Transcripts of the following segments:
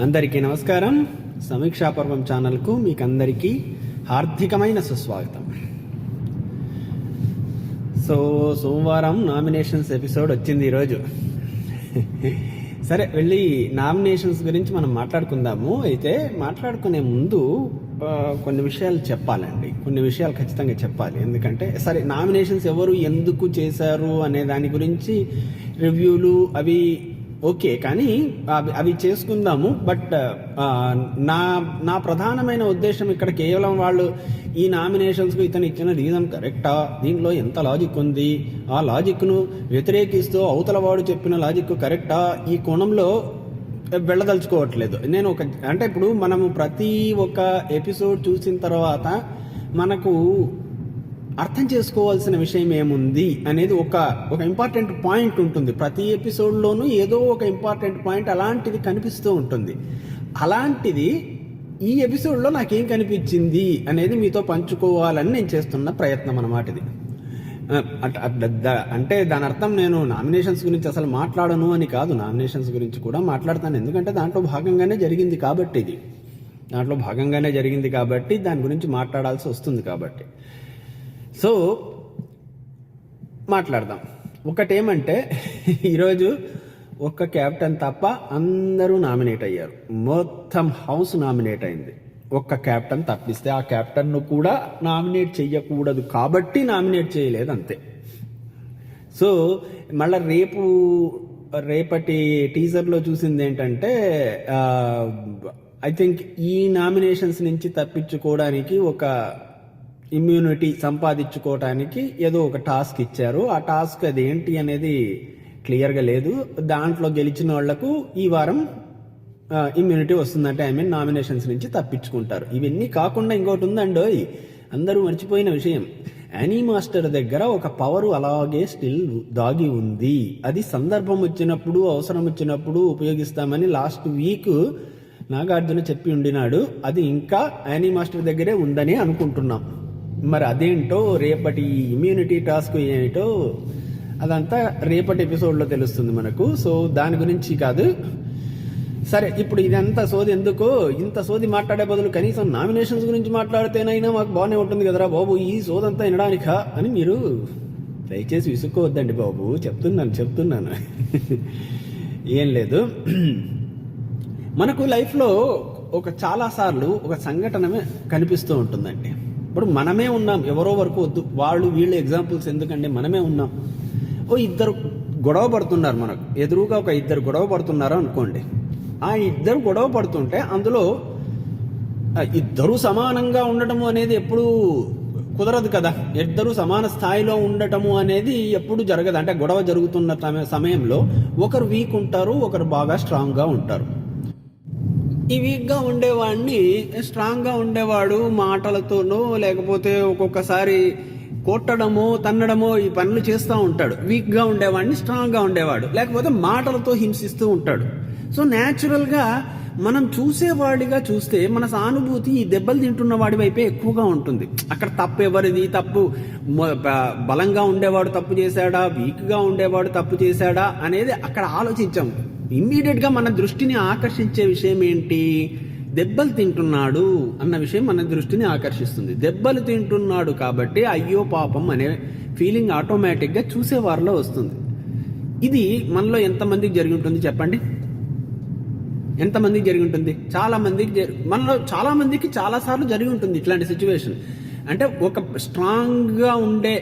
అందరికీ నమస్కారం. సమీక్షాపర్వం ఛానల్కు మీకు అందరికీ హార్దికమైన సుస్వాగతం. సోమవారం నామినేషన్స్ ఎపిసోడ్ వచ్చింది ఈరోజు. సరే, వెళ్ళి నామినేషన్స్ గురించి మనం మాట్లాడుకుందాము. అయితే మాట్లాడుకునే ముందు కొన్ని విషయాలు చెప్పాలండి. కొన్ని విషయాలు ఖచ్చితంగా చెప్పాలి. ఎందుకంటే సరే, నామినేషన్స్ ఎవరు ఎందుకు చేశారు అనే దాని గురించి రివ్యూలు అవి ఓకే, కానీ అవి చేసుకుందాము. బట్ నా ప్రధానమైన ఉద్దేశం ఇక్కడ కేవలం వాళ్ళు ఈ నామినేషన్స్కు ఇతను ఇచ్చిన రీజన్ కరెక్టా, దీనిలో ఎంత లాజిక్ ఉంది, ఆ లాజిక్ను వ్యతిరేకిస్తూ అవతల వాడు చెప్పిన లాజిక్ కరెక్టా, ఈ కోణంలో వెళ్ళదలుచుకోవట్లేదు నేను. అంటే ఇప్పుడు మనము ప్రతి ఒక్క ఎపిసోడ్ చూసిన తర్వాత మనకు అర్థం చేసుకోవాల్సిన విషయం ఏముంది అనేది ఒక ఇంపార్టెంట్ పాయింట్ ఉంటుంది. ప్రతి ఎపిసోడ్లోనూ ఏదో ఒక ఇంపార్టెంట్ పాయింట్ అలాంటిది కనిపిస్తూ ఉంటుంది. అలాంటిది ఈ ఎపిసోడ్లో నాకేం కనిపించింది అనేది మీతో పంచుకోవాలని నేను చేస్తున్న ప్రయత్నం అన్నమాట ఇది. అంటే దాని అర్థం నేను నామినేషన్స్ గురించి అసలు మాట్లాడను అని కాదు. నామినేషన్స్ గురించి కూడా మాట్లాడతాను, ఎందుకంటే దాంట్లో భాగంగానే జరిగింది కాబట్టి దాని గురించి మాట్లాడాల్సి వస్తుంది కాబట్టి. సో మాట్లాడదాం. ఒకటేమంటే, ఈరోజు ఒక్క క్యాప్టెన్ తప్ప అందరూ నామినేట్ అయ్యారు. మొత్తం హౌస్ నామినేట్ అయింది. ఒక్క క్యాప్టెన్ తప్పిస్తే ఆ క్యాప్టెన్ను కూడా నామినేట్ చెయ్యకూడదు కాబట్టి నామినేట్ చేయలేదు, అంతే. సో మళ్ళీ రేపటి టీజర్లో చూసింది ఏంటంటే, ఐ థింక్ ఈ నామినేషన్స్ నుంచి తప్పించుకోవడానికి ఒక ఇమ్యూనిటీ సంపాదించుకోవటానికి ఏదో ఒక టాస్క్ ఇచ్చారు. ఆ టాస్క్ అది ఏంటి అనేది క్లియర్గా లేదు. దాంట్లో గెలిచిన వాళ్లకు ఈ వారం ఇమ్యూనిటీ వస్తుందంటే, ఐ మీన్ నామినేషన్స్ నుంచి తప్పించుకుంటారు. ఇవన్నీ కాకుండా ఇంకోటి ఉందండో, అందరూ మర్చిపోయిన విషయం. యానీ మాస్టర్ దగ్గర ఒక పవర్ అలాగే స్టిల్ దాగి ఉంది. అది సందర్భం వచ్చినప్పుడు, అవసరం వచ్చినప్పుడు ఉపయోగిస్తామని లాస్ట్ వీక్ నాగార్జున చెప్పి ఉండినాడు. అది ఇంకా యానీ మాస్టర్ దగ్గరే ఉందని అనుకుంటున్నాం. మరి అదేంటో, రేపటి ఇమ్యూనిటీ టాస్క్ ఏంటో అదంతా రేపటి ఎపిసోడ్లో తెలుస్తుంది మనకు. సో దాని గురించి కాదు. సరే, ఇప్పుడు ఇదంతా సోది ఎందుకు? ఇంత సోది మాట్లాడే బదులు కనీసం నామినేషన్స్ గురించి మాట్లాడితేనైనా మాకు బాగానే ఉంటుంది కదరా బాబు, ఈ సోదంతా వినడానికా అని మీరు దయచేసి విసుక్కోవద్దండి బాబు. చెప్తున్నాను ఏం లేదు. మనకు లైఫ్లో చాలాసార్లు ఒక సంఘటన కనిపిస్తూ ఉంటుందండి. ఇప్పుడు మనమే ఉన్నాం, ఎవరో వరకు వద్దు, వాళ్ళు వీళ్ళు ఎగ్జాంపుల్స్ ఎందుకండి, మనమే ఉన్నాం. ఇద్దరు గొడవ పడుతున్నారు, మనకు ఎదురుగా ఇద్దరు గొడవ పడుతున్నారు అనుకోండి. ఆ ఇద్దరు గొడవ పడుతుంటే అందులో ఇద్దరు సమానంగా ఉండటము అనేది ఎప్పుడు కుదరదు కదా. ఇద్దరు సమాన స్థాయిలో ఉండటము అనేది ఎప్పుడు జరగదు. అంటే గొడవ జరుగుతున్న సమయంలో ఒకరు వీక్ ఉంటారు, ఒకరు బాగా స్ట్రాంగ్గా ఉంటారు. ఈ వీక్గా ఉండేవాడిని స్ట్రాంగ్గా ఉండేవాడు మాటలతోనో లేకపోతే ఒక్కొక్కసారి కొట్టడమో తన్నడమో ఈ పనులు చేస్తూ ఉంటాడు. వీక్గా ఉండేవాడిని స్ట్రాంగ్గా ఉండేవాడు లేకపోతే మాటలతో హింసిస్తూ ఉంటాడు. సో న్యాచురల్గా మనం చూసేవాడిగా చూస్తే మన సానుభూతి ఈ దెబ్బలు తింటున్న వాడి వైపే ఎక్కువగా ఉంటుంది. అక్కడ తప్పు ఎవరిది, తప్పు బలంగా ఉండేవాడు తప్పు చేశాడా, వీక్గా ఉండేవాడు తప్పు చేశాడా అనేది అక్కడ ఆలోచించాము. ఇమ్మీడియట్గా మన దృష్టిని ఆకర్షించే విషయం ఏంటి? దెబ్బలు తింటున్నాడు అన్న విషయం మన దృష్టిని ఆకర్షిస్తుంది. దెబ్బలు తింటున్నాడు కాబట్టి అయ్యో పాపం అనే ఫీలింగ్ ఆటోమేటిక్గా చూసేవారిలో వస్తుంది. ఇది మనలో ఎంతమందికి జరిగి ఉంటుంది చెప్పండి? ఎంతమందికి జరిగి ఉంటుంది? మనలో చాలా మందికి చాలాసార్లు జరిగి ఉంటుంది ఇట్లాంటి సిచ్యువేషన్. అంటే ఒక స్ట్రాంగ్గా ఉండే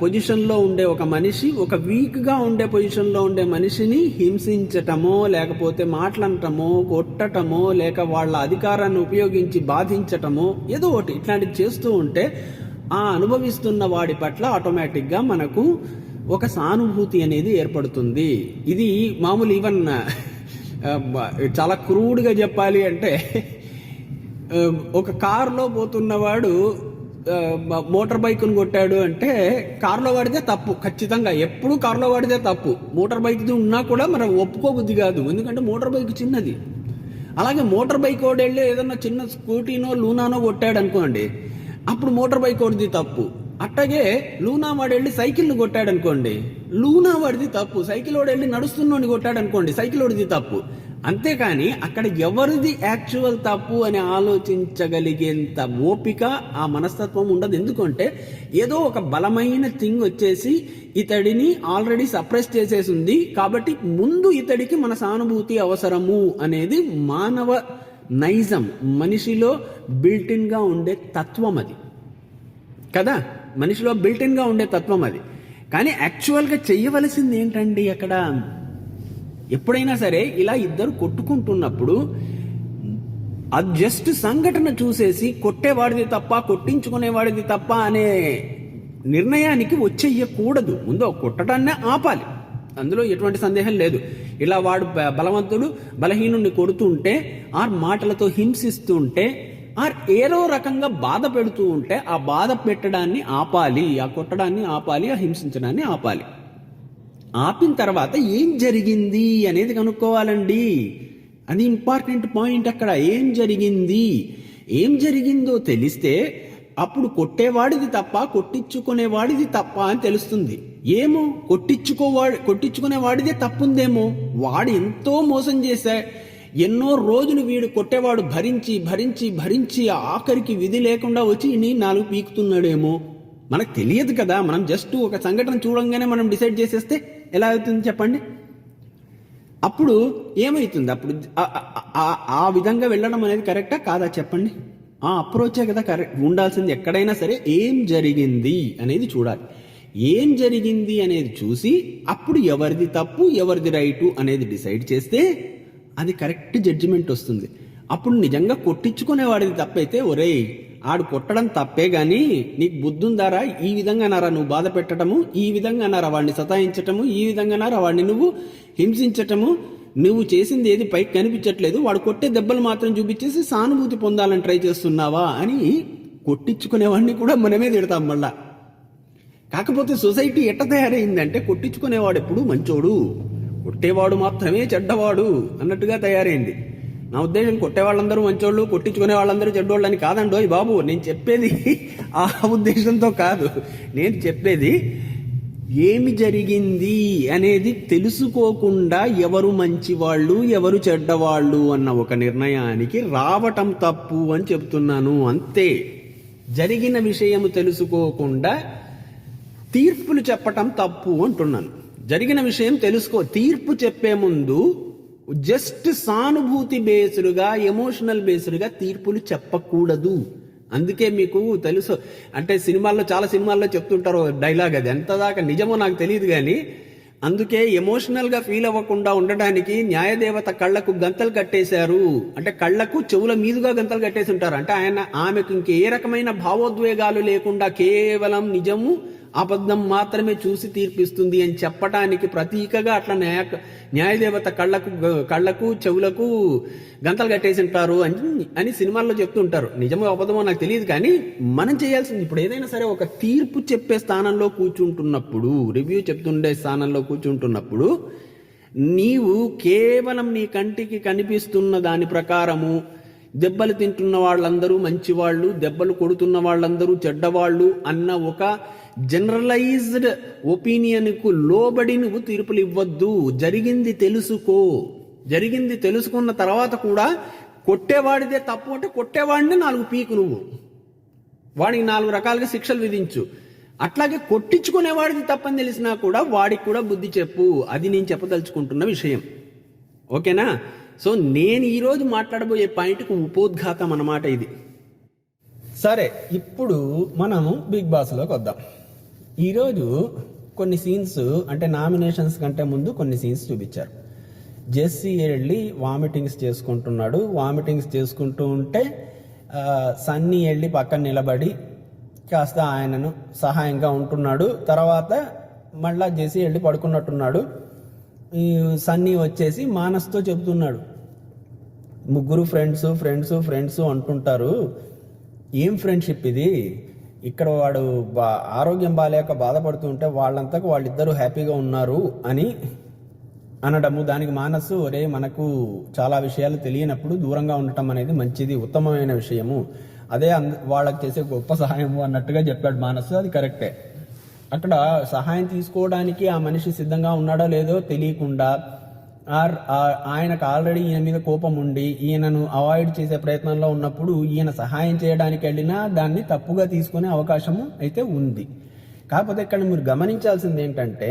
పొజిషన్లో ఉండే ఒక మనిషి ఒక వీక్గా ఉండే పొజిషన్లో ఉండే మనిషిని హింసించటమో లేకపోతే మాట్లాడటమో కొట్టటమో లేక వాళ్ళ అధికారాన్ని ఉపయోగించి బాధించటమో ఏదో ఒకటి ఇట్లాంటివి చేస్తూ ఉంటే ఆ అనుభవిస్తున్న వాడి పట్ల ఆటోమేటిక్గా మనకు ఒక సానుభూతి అనేది ఏర్పడుతుంది. ఇది మామూలు ఈవెన్ చాలా క్రూడ్గా చెప్పాలి అంటే, ఒక కారులో పోతున్నవాడు మోటార్ బైక్ను కొట్టాడు అంటే కారులో వాడితే తప్పు, ఖచ్చితంగా ఎప్పుడు కారులో వాడితే తప్పు. మోటార్ బైక్ ఉన్నా కూడా మనం ఒప్పుకోబుద్ధి కాదు, ఎందుకంటే మోటార్ బైక్ చిన్నది. అలాగే మోటార్ బైక్ వాడు వెళ్ళి ఏదన్నా చిన్న స్కూటీనో లూనానో కొట్టాడు అనుకోండి, అప్పుడు మోటార్ బైక్ వాడిది తప్పు. అట్లాగే లూనా వాడు వెళ్ళి సైకిల్ని కొట్టాడు అనుకోండి, లూనా వాడిది తప్పు. సైకిల్ వాడు వెళ్ళి నడుస్తున్నోడిని కొట్టాడు అనుకోండి, సైకిల్ వాడిది తప్పు. అంతేకాని అక్కడ ఎవరిది యాక్చువల్ తప్పు అని ఆలోచించగలిగేంత ఓపిక ఆ మనస్తత్వం ఉండదు. ఎందుకంటే ఏదో ఒక బలమైన థింగ్ వచ్చేసి ఇతడిని ఆల్రెడీ సప్రెస్ చేసేసి ఉంది, కాబట్టి ముందు ఇతడికి మన సానుభూతి అవసరము అనేది మానవ నైజం, మనిషిలో బిల్టిన్ గా ఉండే తత్వం అది కదా, మనిషిలో బిల్టిన్ గా ఉండే తత్వం అది. కానీ యాక్చువల్గా చెయ్యవలసింది ఏంటండి అక్కడ? ఎప్పుడైనా సరే ఇలా ఇద్దరు కొట్టుకుంటున్నప్పుడు అది జస్ట్ సంఘటన చూసేసి కొట్టేవాడిది తప్ప కొట్టించుకునేవాడిది తప్ప అనే నిర్ణయానికి వచ్చేయకూడదు. ముందు కొట్టడాన్నే ఆపాలి, అందులో ఎటువంటి సందేహం లేదు. ఇలా వాడు బలవంతుడు బలహీనుడిని కొడుతుంటే, ఆర్ మాటలతో హింసిస్తూ ఉంటే, ఆర్ ఏదో రకంగా బాధ పెడుతూ ఉంటే ఆ బాధ పెట్టడాన్ని ఆపాలి, ఆ కొట్టడాన్ని ఆపాలి, ఆ హింసించడాన్ని ఆపాలి. ఆపిన తర్వాత ఏం జరిగింది అనేది కనుక్కోవాలండి. అది ఇంపార్టెంట్ పాయింట్. అక్కడ ఏం జరిగిందో తెలిస్తే అప్పుడు తప్ప కొట్టించుకునేవాడిది తప్ప అని తెలుస్తుంది. ఏమో కొట్టించుకునేవాడిదే తప్పుందేమో. వాడు ఎంతో మోసం చేశా, ఎన్నో రోజులు వీడు కొట్టేవాడు భరించి భరించి భరించి ఆఖరికి విధి లేకుండా వచ్చి నీ 4 పీకుతున్నాడేమో. మనకు తెలియదు కదా. మనం జస్ట్ ఒక సంఘటన చూడంగానే మనం డిసైడ్ చేసేస్తే ఎలా అవుతుంది చెప్పండి? అప్పుడు ఏమవుతుంది? అప్పుడు ఆ విధంగా వెళ్ళడం అనేది కరెక్టా కాదా చెప్పండి? ఆ అప్రోచే కదా కరెక్ట్ ఉండాల్సింది. ఎక్కడైనా సరే ఏం జరిగింది అనేది చూడాలి. ఏం జరిగింది అనేది చూసి అప్పుడు ఎవరిది తప్పు ఎవరిది రైటు అనేది డిసైడ్ చేస్తే అది కరెక్ట్ జడ్జిమెంట్ వస్తుంది. అప్పుడు నిజంగా కొట్టించుకునేవాడిది తప్పైతే, ఒరేయ్ ఆడు కొట్టడం తప్పే గాని నీకు బుద్ధుందారా? ఈ విధంగా నారా నువ్వు బాధ పెట్టడము, ఈ విధంగా నారా వాడిని సతాయించటము, ఈ విధంగా నారా వాడిని నువ్వు హింసించటము, నువ్వు చేసింది ఏది పైకి కనిపించట్లేదు, వాడు కొట్టే దెబ్బలు మాత్రం చూపించేసి సానుభూతి పొందాలని ట్రై చేస్తున్నావా అని కొట్టించుకునేవాడిని కూడా మనమే తిడతాం మళ్ళా. కాకపోతే సొసైటీ ఎట్ట తయారైందంటే కొట్టించుకునేవాడు ఎప్పుడు మంచోడు, కొట్టేవాడు మాత్రమే చెడ్డవాడు అన్నట్టుగా తయారైంది. నా ఉద్దేశం కొట్టేవాళ్ళందరూ మంచోళ్ళు, కొట్టించుకునే వాళ్ళందరూ చెడ్డోళ్ళు అని కాదండోయ్ బాబు. నేను చెప్పేది ఆ ఉద్దేశంతో కాదు. నేను చెప్పేది ఏమి జరిగింది అనేది తెలుసుకోకుండా ఎవరు మంచివాళ్ళు ఎవరు చెడ్డవాళ్ళు అన్న ఒక నిర్ణయానికి రావటం తప్పు అని చెప్తున్నాను అంతే. జరిగిన విషయం తెలుసుకోకుండా తీర్పులు చెప్పటం తప్పు అంటున్నాను. జరిగిన విషయం తీర్పు చెప్పే ముందు జస్ట్ సానుభూతి బేస్డ్గా ఎమోషనల్ బేస్డ్గా తీర్పులు చెప్పకూడదు. అందుకే మీకు తెలుసు అంటే చాలా సినిమాల్లో చెప్తుంటారు డైలాగ్, అది ఎంత దాకా నిజమో నాకు తెలియదు కానీ, అందుకే ఎమోషనల్గా ఫీల్ అవ్వకుండా ఉండడానికి న్యాయదేవత కళ్ళకు గంతలు కట్టేశారు. అంటే కళ్ళకు చెవుల మీదుగా గంతలు కట్టేసి ఉంటారు. అంటే ఆమెకు ఇంకే రకమైన భావోద్వేగాలు లేకుండా కేవలం నిజము అబద్ధం మాత్రమే చూసి తీర్పిస్తుంది అని చెప్పటానికి ప్రతీకగా అట్లా న్యాయదేవత కళ్ళకు చెవులకు గంతలు కట్టేసి ఉంటారు అని సినిమాల్లో చెప్తుంటారు. నిజమో అబద్ధమో నాకు తెలియదు కానీ మనం చేయాల్సింది ఇప్పుడు ఏదైనా సరే ఒక తీర్పు చెప్పే స్థానంలో కూర్చుంటున్నప్పుడు, రివ్యూ చెప్తుండే స్థానంలో కూర్చుంటున్నప్పుడు నీవు కేవలం నీ కంటికి కనిపిస్తున్న దాని ప్రకారము దెబ్బలు తింటున్న వాళ్ళందరూ మంచివాళ్ళు, దెబ్బలు కొడుతున్న వాళ్ళందరూ చెడ్డవాళ్ళు అన్న ఒక జనరలైజ్డ్ ఒపీనియన్కు లోబడి నువ్వు తీర్పులు ఇవ్వద్దు. జరిగింది తెలుసుకో. జరిగింది తెలుసుకున్న తర్వాత కూడా కొట్టేవాడిదే తప్పు అంటే కొట్టేవాడిని 4 పీకు, నువ్వు వాడికి 4 రకాలుగా శిక్షలు విధించు. అట్లాగే కొట్టించుకునేవాడిది తప్పని తెలిసినా కూడా వాడికి కూడా బుద్ధి చెప్పు. అది నేను చెప్పదలుచుకుంటున్న విషయం. ఓకేనా? సో నేను ఈరోజు మాట్లాడబోయే పాయింట్కు ఉపోద్ఘాతం అన్నమాట ఇది. సరే, ఇప్పుడు మనము బిగ్ బాస్లోకి వద్దాం. ఈరోజు కొన్ని సీన్స్ అంటే నామినేషన్స్ కంటే ముందు కొన్ని సీన్స్ చూపించారు. జెస్సీ వెళ్ళి వామిటింగ్స్ చేసుకుంటున్నాడు. వామిటింగ్స్ చేసుకుంటూ ఉంటే సన్నీ వెళ్ళి పక్కన నిలబడి కాస్త ఆయనను సహాయంగా ఉంటున్నాడు. తర్వాత మళ్ళా జెస్సీ వెళ్ళి పడుకున్నట్టున్నాడు. ఈ సన్నీ వచ్చేసి మానస్తో చెబుతున్నాడు, ముగ్గురు ఫ్రెండ్స్ అంటుంటారు, ఏం ఫ్రెండ్షిప్ ఇది? ఇక్కడ వాడు ఆరోగ్యం బాగాలేక బాధపడుతూ ఉంటే వాళ్ళంతకు వాళ్ళిద్దరూ హ్యాపీగా ఉన్నారు అని అనడము. దానికి మానసు, ఒరే మనకు చాలా విషయాలు తెలియనప్పుడు దూరంగా ఉండటం అనేది మంచిది, ఉత్తమమైన విషయము, అదే వాళ్ళకి చేసే గొప్ప సహాయము అన్నట్టుగా చెప్పాడు మానసు. అది కరెక్టే. అక్కడ సహాయం తీసుకోవడానికి ఆ మనిషి సిద్ధంగా ఉన్నాడో లేదో తెలియకుండా ఆయనకు ఆల్రెడీ ఈయన మీద కోపం ఉండి ఈయనను అవాయిడ్ చేసే ప్రయత్నంలో ఉన్నప్పుడు ఈయన సహాయం చేయడానికి వెళ్ళినా దాన్ని తప్పుగా తీసుకునే అవకాశము అయితే ఉంది. కాకపోతే ఇక్కడ మీరు గమనించాల్సింది ఏంటంటే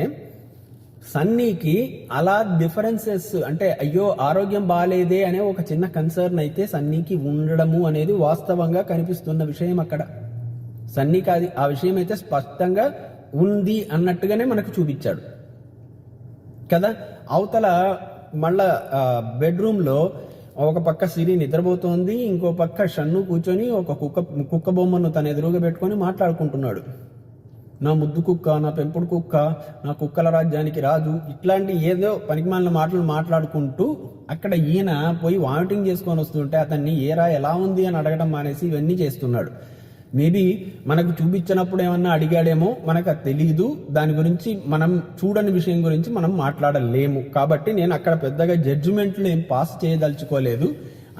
సన్నీకి అలా డిఫరెన్సెస్ అంటే అయ్యో ఆరోగ్యం బాగాలేదే అనే ఒక చిన్న కన్సర్న్ అయితే సన్నీకి ఉండడము అనేది వాస్తవంగా కనిపిస్తున్న విషయం. అక్కడ సన్నీకి అది ఆ విషయం అయితే స్పష్టంగా ఉంది అన్నట్టుగానే మనకు చూపించాడు కదా. అవతల మళ్ళా బెడ్రూమ్లో ఒక పక్క సిరి నిద్రపోతోంది, ఇంకో పక్క షన్ను కూర్చొని ఒక కుక్క బొమ్మను తన ఎదురుగా పెట్టుకొని మాట్లాడుకుంటున్నాడు. నా ముద్దు కుక్క, నా పెంపుడు కుక్క, నా కుక్కల రాజ్యానికి రాజు, ఇట్లాంటి ఏదో పనికిమాలిన మాటలు మాట్లాడుకుంటూ అక్కడ ఈయన పోయి వామిటింగ్ చేసుకొని వస్తుంటే అతన్ని ఏరా ఎలా ఉంది అని అడగడం మానేసి ఇవన్నీ చేస్తున్నాడు. మేబీ మనకు చూపించినప్పుడు ఏమన్నా అడిగాడేమో, మనకు అది తెలియదు. దాని గురించి మనం చూడని విషయం గురించి మనం మాట్లాడలేము. కాబట్టి నేను అక్కడ పెద్దగా జడ్జిమెంట్లు ఏం పాస్ చేయదలుచుకోలేదు.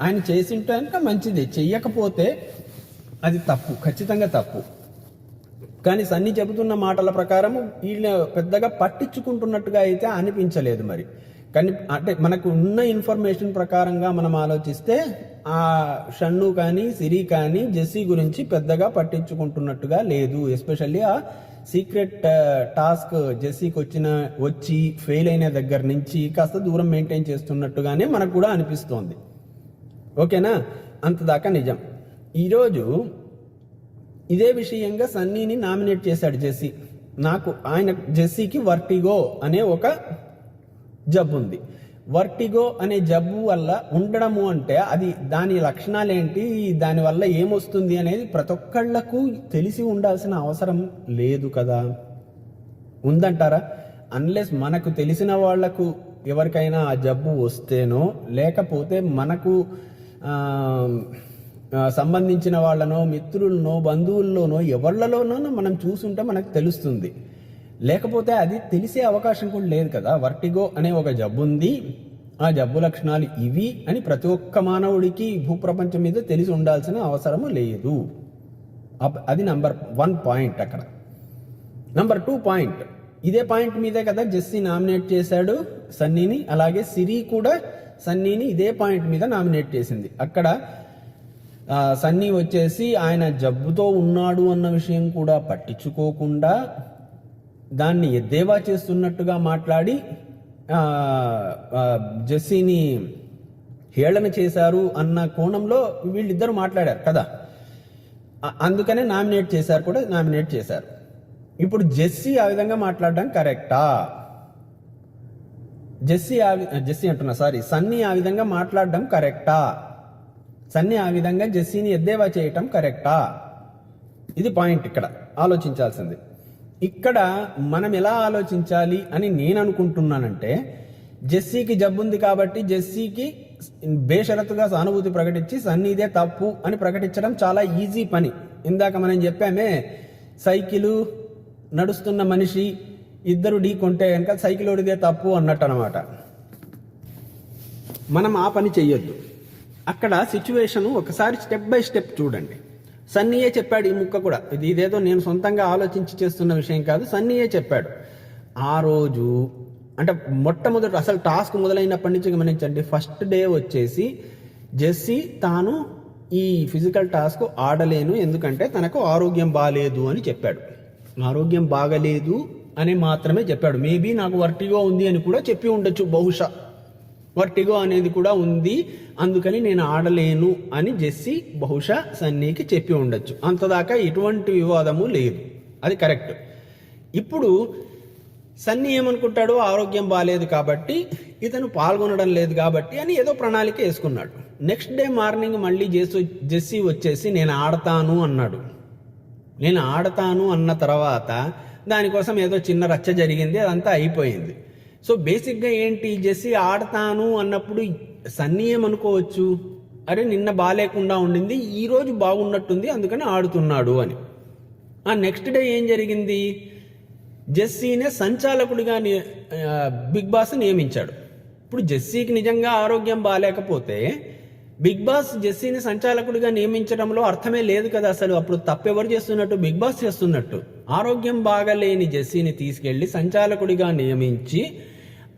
ఆయన చేసింటే కనుక మంచిదే, చెయ్యకపోతే అది తప్పు, ఖచ్చితంగా తప్పు. కానీ సన్నీ చెబుతున్న మాటల ప్రకారం వీళ్ళ పెద్దగా పట్టించుకుంటున్నట్టుగా అయితే అనిపించలేదు. మరి కానీ అంటే మనకు ఉన్న ఇన్ఫర్మేషన్ ప్రకారంగా మనం ఆలోచిస్తే ఆ షన్ను కానీ సిరి కానీ జెస్సీ గురించి పెద్దగా పట్టించుకుంటున్నట్టుగా లేదు. ఎస్పెషల్లీ ఆ సీక్రెట్ టాస్క్ జెస్సీకి వచ్చి ఫెయిల్ అయిన దగ్గర నుంచి కాస్త దూరం మెయింటైన్ చేస్తున్నట్టుగానే మనకు కూడా అనిపిస్తోంది. ఓకేనా, అంతదాకా నిజం. ఈరోజు ఇదే విషయంగా సన్నీని నామినేట్ చేశాడు జెస్సీ. ఆయన జెస్సీకి వర్టిగో అనే ఒక జబ్బు ఉంది. వర్టిగో అనే జబ్బు వల్ల ఉండడము అంటే అది దాని లక్షణాలు ఏంటి, దానివల్ల ఏమొస్తుంది అనేది ప్రతి ఒక్కళ్లకు తెలిసి ఉండాల్సిన అవసరం లేదు కదా. ఉందంటారా? అన్లెస్ మనకు తెలిసిన వాళ్లకు ఎవరికైనా ఆ జబ్బు వస్తేనో, లేకపోతే మనకు సంబంధించిన వాళ్ళనో, మిత్రులనో, బంధువుల్లోనో, ఎవళ్లలోనో మనం చూసుంటే మనకు తెలుస్తుంది. లేకపోతే అది తెలిసే అవకాశం కూడా లేదు కదా. వర్టిగో అనే ఒక జబ్బు ఉంది, ఆ జబ్బు లక్షణాలు ఇవి అని ప్రతి ఒక్క మానవుడికి భూప్రపంచం మీద తెలిసి ఉండాల్సిన అవసరము లేదు. అది నంబర్ 1 పాయింట్. అక్కడ నంబర్ 2 పాయింట్, ఇదే పాయింట్ మీదే కదా జెస్సీ నామినేట్ చేశాడు సన్నీని. అలాగే సిరి కూడా సన్నీని ఇదే పాయింట్ మీద నామినేట్ చేసింది. అక్కడ సన్నీ వచ్చేసి ఆయన జబ్బుతో ఉన్నాడు అన్న విషయం కూడా పట్టించుకోకుండా దాన్ని ఎద్దేవా చేస్తున్నట్టుగా మాట్లాడి జెస్సీని హేళన చేశారు అన్న కోణంలో వీళ్ళిద్దరూ మాట్లాడారు కదా. అందుకనే నామినేట్ చేశారు. ఇప్పుడు జెస్సీ ఆ విధంగా మాట్లాడడం కరెక్టా? సన్నీ ఆ విధంగా మాట్లాడడం కరెక్టా? సన్నీ ఆ విధంగా జెస్సీని ఎద్దేవా చేయటం కరెక్టా? ఇది పాయింట్ ఇక్కడ ఆలోచించాల్సింది. ఇక్కడ మనం ఎలా ఆలోచించాలి అని నేను అనుకుంటున్నానంటే, జెస్సీకి జబ్బుంది కాబట్టి జెస్సీకి బేషరతుగా సానుభూతి ప్రకటించి సన్నీదే తప్పు అని ప్రకటించడం చాలా ఈజీ పని. ఇందాక మనం చెప్పామే, సైకిలు నడుస్తున్న మనిషి ఇద్దరు ఢీ కొంటే కనుక సైకిలోడిదే తప్పు అన్నట్టు అనమాట. మనం ఆ పని చెయ్యొద్దు. అక్కడ సిచ్యువేషన్ ఒకసారి స్టెప్ బై స్టెప్ చూడండి. సన్నీయే చెప్పాడు ఈ ముక్క కూడా. ఇదేదో నేను సొంతంగా ఆలోచించి చేస్తున్న విషయం కాదు, సన్నీయే చెప్పాడు. ఆ రోజు అంటే మొట్టమొదటి అసలు టాస్క్ మొదలైనప్పటి నుంచి గమనించండి, ఫస్ట్ డే వచ్చేసి జెస్సీ తాను ఈ ఫిజికల్ టాస్క్ ఆడలేను ఎందుకంటే తనకు ఆరోగ్యం బాగాలేదు అని చెప్పాడు. ఆరోగ్యం బాగలేదు అని మాత్రమే చెప్పాడు. మేబీ నాకు వర్టిగో ఉంది అని కూడా చెప్పి ఉండొచ్చు. బహుశా వర్టిగో అనేది కూడా ఉంది, అందుకని నేను ఆడలేను అని జెస్సీ బహుశా సన్నీకి చెప్పి ఉండొచ్చు. అంతదాకా ఎటువంటి వివాదము లేదు, అది కరెక్ట్. ఇప్పుడు సన్నీ ఏమనుకుంటాడు, ఆరోగ్యం బాగాలేదు కాబట్టి ఇతను పాల్గొనడం లేదు కాబట్టి అని ఏదో ప్రణాళిక వేసుకున్నాడు. నెక్స్ట్ డే మార్నింగ్ మళ్ళీ జెస్సీ వచ్చేసి నేను ఆడతాను అన్నాడు. నేను ఆడతాను అన్న తర్వాత దానికోసం ఏదో చిన్న రచ్చ జరిగింది, అదంతా అయిపోయింది. సో బేసిక్గా ఏంటి, జెస్సీ ఆడతాను అన్నప్పుడు సన్నీ ఏమనుకోవచ్చు, అరే నిన్న బాగాలేకుండా ఉండింది, ఈరోజు బాగున్నట్టుంది అందుకని ఆడుతున్నాడు అని. ఆ నెక్స్ట్ డే ఏం జరిగింది, జెస్సీనే సంచాలకుడిగా బిగ్ బాస్ నియమించాడు. ఇప్పుడు జెస్సీకి నిజంగా ఆరోగ్యం బాగాలేకపోతే బిగ్ బాస్ జెస్సీని సంచాలకుడిగా నియమించడంలో అర్థమే లేదు కదా. అసలు అప్పుడు తప్పెవరు చేస్తున్నట్టు, బిగ్ బాస్ చేస్తున్నట్టు. ఆరోగ్యం బాగాలేని జెస్సీని తీసుకెళ్లి సంచాలకుడిగా నియమించి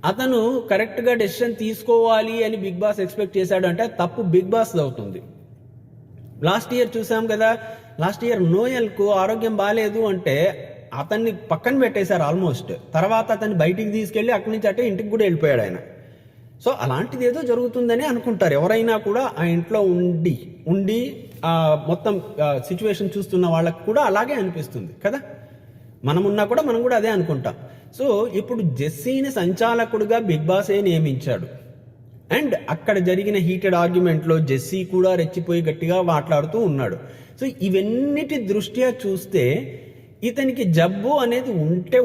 అతను కరెక్ట్గా డెసిషన్ తీసుకోవాలి అని బిగ్ బాస్ ఎక్స్పెక్ట్ చేశాడు అంటే తప్పు బిగ్ బాస్ అవుతుంది. లాస్ట్ ఇయర్ చూసాం కదా, లాస్ట్ ఇయర్ నోయల్కు ఆరోగ్యం బాగాలేదు అంటే అతన్ని పక్కన పెట్టేశారు ఆల్మోస్ట్. తర్వాత అతన్ని బయటికి తీసుకెళ్ళి అక్కడి నుంచి అంటే ఇంటికి కూడా వెళ్ళిపోయాడు ఆయన. సో అలాంటిది ఏదో జరుగుతుందని అనుకుంటారు ఎవరైనా కూడా ఆ ఇంట్లో ఉండి మొత్తం సిచ్యువేషన్ చూస్తున్న వాళ్ళకి కూడా అలాగే అనిపిస్తుంది కదా. మనం కూడా అదే అనుకుంటాం. సో ఇప్పుడు జెస్సీని సంచాలకుడుగా బిగ్ బాసే నియమించాడు. అండ్ అక్కడ జరిగిన హీటెడ్ ఆర్గ్యుమెంట్లో జెస్సీ కూడా రెచ్చిపోయి గట్టిగా మాట్లాడుతూ ఉన్నాడు. సో ఇవన్నిటి దృష్ట్యా చూస్తే ఇతనికి జబ్బు అనేది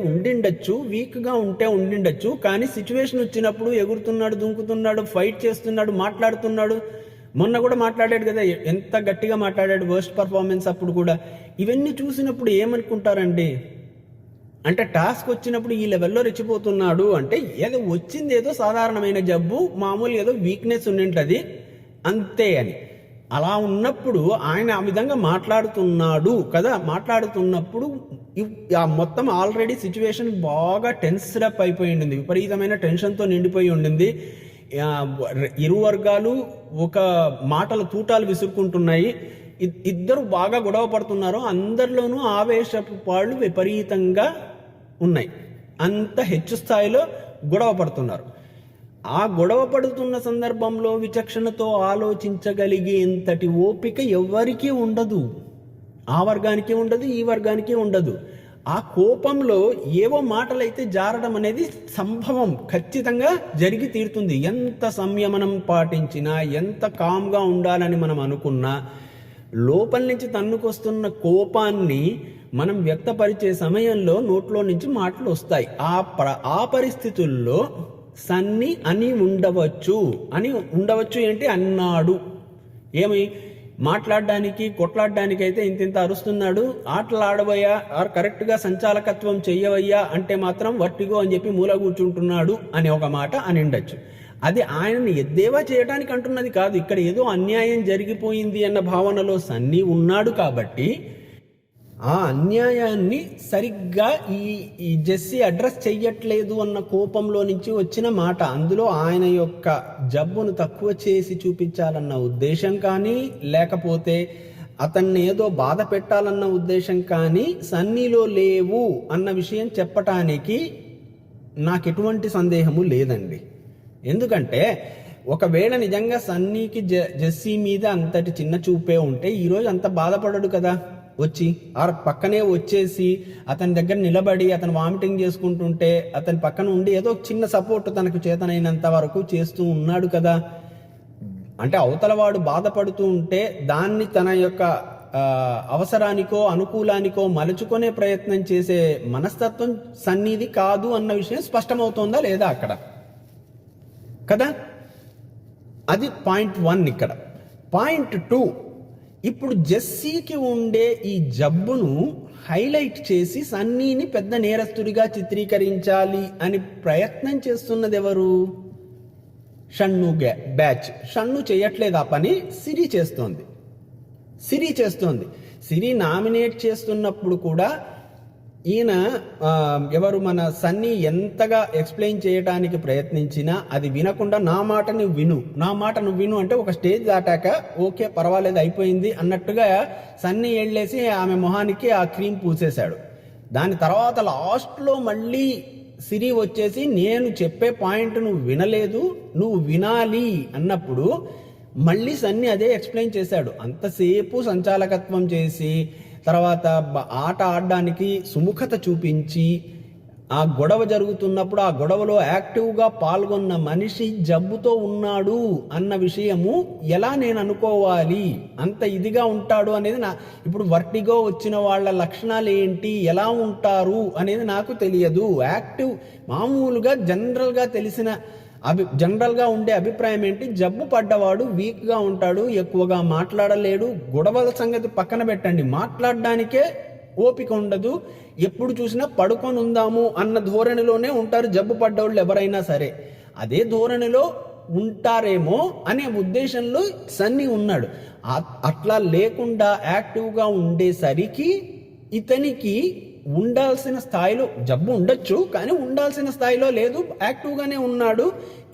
ఉండిండొచ్చు, వీక్గా ఉండిండొచ్చు. కానీ సిచ్యువేషన్ వచ్చినప్పుడు ఎగురుతున్నాడు, దుంకుతున్నాడు, ఫైట్ చేస్తున్నాడు, మాట్లాడుతున్నాడు. మొన్న కూడా మాట్లాడాడు కదా, ఎంత గట్టిగా మాట్లాడాడు, వర్స్ట్ పర్ఫార్మెన్స్ అప్పుడు కూడా. ఇవన్నీ చూసినప్పుడు ఏమనుకుంటారండి అంటే టాస్క్ వచ్చినప్పుడు ఈ లెవెల్లో రెచ్చిపోతున్నాడు అంటే ఏదో సాధారణమైన జబ్బు, మామూలు ఏదో వీక్నెస్ ఉండింటది అంతే అని. అలా ఉన్నప్పుడు ఆయన ఆ విధంగా మాట్లాడుతున్నాడు కదా. మాట్లాడుతున్నప్పుడు మొత్తం ఆల్రెడీ సిచ్యువేషన్ బాగా టెన్స్డ్ అప్ అయిపోయి ఉండింది, విపరీతమైన టెన్షన్తో నిండిపోయి ఉండింది. ఇరు వర్గాలు ఒక మాటల తూటాలు విసురుకుంటున్నాయి. ఇద్దరు బాగా గొడవ పడుతున్నారు. అందరిలోనూ ఆవేశపు పాళ్ళు విపరీతంగా ఉన్నాయి. అంత హెచ్చు స్థాయిలో గొడవ పడుతున్నారు. ఆ గొడవ పడుతున్న సందర్భంలో విచక్షణతో ఆలోచించగలిగేంతటి ఓపిక ఎవరికీ ఉండదు. ఆ వర్గానికి ఉండదు, ఈ కామ్గానికి ఉండదు. ఆ కోపంలో ఏవో మాటలైతే జారడం అనేది సంభవం, ఖచ్చితంగా జరిగి తీరుతుంది. ఎంత సంయమనం పాటించినా, ఎంత కామ్గా ఉండాలని మనం అనుకున్నా, లోపల నుంచి తన్నుకొస్తున్న కోపాన్ని మనం వ్యక్తపరిచే సమయంలో నోట్లో నుంచి మాటలు వస్తాయి. ఆ పరిస్థితుల్లో సన్నీ అని ఉండవచ్చు ఏంటి అన్నాడు. ఏమి మాట్లాడడానికి, కొట్లాడడానికి అయితే ఇంత అరుస్తున్నాడు. ఆటలు ఆడబోయా, కరెక్ట్గా సంచాలకత్వం చెయ్యవయ్యా అంటే మాత్రం వర్టిగో అని చెప్పి మూల కూర్చుంటున్నాడు అనే ఒక మాట అని ఉండొచ్చు. అది ఆయనని ఎద్దేవా చేయడానికి అంటున్నది కాదు. ఇక్కడ ఏదో అన్యాయం జరిగిపోయింది అన్న భావనలో సన్నీ ఉన్నాడు కాబట్టి ఆ అన్యాయాన్ని సరిగ్గా ఈ జెస్సీ అడ్రస్ చెయ్యట్లేదు అన్న కోపంలో నుంచి వచ్చిన మాట. అందులో ఆయన యొక్క జబ్బును తక్కువ చేసి చూపించాలన్న ఉద్దేశం కానీ, లేకపోతే అతన్ని ఏదో బాధ పెట్టాలన్న ఉద్దేశం కానీ సన్నీలో లేవు అన్న విషయం చెప్పటానికి నాకు ఎటువంటి సందేహము లేదండి. ఎందుకంటే ఒకవేళ నిజంగా సన్నీకి జెస్సీ మీద అంతటి చిన్న చూపే ఉంటే ఈరోజు అంత బాధపడడు కదా. వచ్చి పక్కనే వచ్చేసి అతని దగ్గర నిలబడి అతను వామిటింగ్ చేసుకుంటుంటే అతని పక్కన ఉండి ఏదో చిన్న సపోర్ట్ తనకు చేతనైనంత వరకు చేస్తూ ఉన్నాడు కదా. అంటే అవతలవాడు బాధపడుతూ ఉంటే దాన్ని తన యొక్క అవసరానికో అనుకూలానికో మలుచుకునే ప్రయత్నం చేసే మనస్తత్వం సన్నీది కాదు అన్న విషయం స్పష్టమవుతోందా లేదా అక్కడ కదా. అది పాయింట్ 1. ఇక్కడ పాయింట్ 2, ఇప్పుడు జెస్సీకి ఉండే ఈ జబ్బును హైలైట్ చేసి సన్నీని పెద్ద నేరస్తుడిగా చిత్రీకరించాలి అని ప్రయత్నం చేస్తున్నది ఎవరు? షన్ను బ్యాచ్. షన్ను చేయట్లేదు ఆ పని, సిరి చేస్తోంది. సిరి నామినేట్ చేస్తున్నప్పుడు కూడా ఈయన ఎవరు మన సన్నీ ఎంతగా ఎక్స్ప్లెయిన్ చేయడానికి ప్రయత్నించినా అది వినకుండా నా మాట నువ్వు విను అంటే ఒక స్టేజ్ దాటాక ఓకే పర్వాలేదు అయిపోయింది అన్నట్టుగా సన్నీ ఎళ్ళేసి ఆమె మొహానికి ఆ క్రీమ్ పూసేశాడు. దాని తర్వాత లాస్ట్లో మళ్ళీ సిరి వచ్చేసి నేను చెప్పే పాయింట్ నువ్వు వినలేదు, నువ్వు వినాలి అన్నప్పుడు మళ్ళీ సన్నీ అదే ఎక్స్ప్లెయిన్ చేశాడు. అంతసేపు సంచాలకత్వం చేసి తర్వాత ఆట ఆడడానికి సుముఖత చూపించి ఆ గొడవ జరుగుతున్నప్పుడు ఆ గొడవలో యాక్టివ్గా పాల్గొన్న మనిషి జబ్బుతో ఉన్నాడు అన్న విషయము ఎలా నేను అనుకోవాలి? అంత ఇదిగా ఉంటాడు అనేది ఇప్పుడు వర్టిగో వచ్చిన వాళ్ళ లక్షణాలు ఏంటి, ఎలా ఉంటారు అనేది నాకు తెలియదు. యాక్టివ్ మామూలుగా జనరల్గా ఉండే అభిప్రాయం ఏంటి, జబ్బు పడ్డవాడు వీక్గా ఉంటాడు, ఎక్కువగా మాట్లాడలేడు. గొడవల సంగతి పక్కన పెట్టండి, మాట్లాడడానికే ఓపిక ఉండదు, ఎప్పుడు చూసినా పడుకొని ఉందాము అన్న ధోరణిలోనే ఉంటారు జబ్బు పడ్డవాళ్ళు ఎవరైనా సరే. అదే ధోరణిలో ఉంటారేమో అనే ఉద్దేశంలో సన్నీ ఉన్నాడు. అట్లా లేకుండా యాక్టివ్గా ఉండేసరికి ఇతనికి ఉండాల్సిన స్థాయిలో, జబ్బు ఉండొచ్చు కానీ ఉండాల్సిన స్థాయిలో లేదు, యాక్టివ్గానే ఉన్నాడు,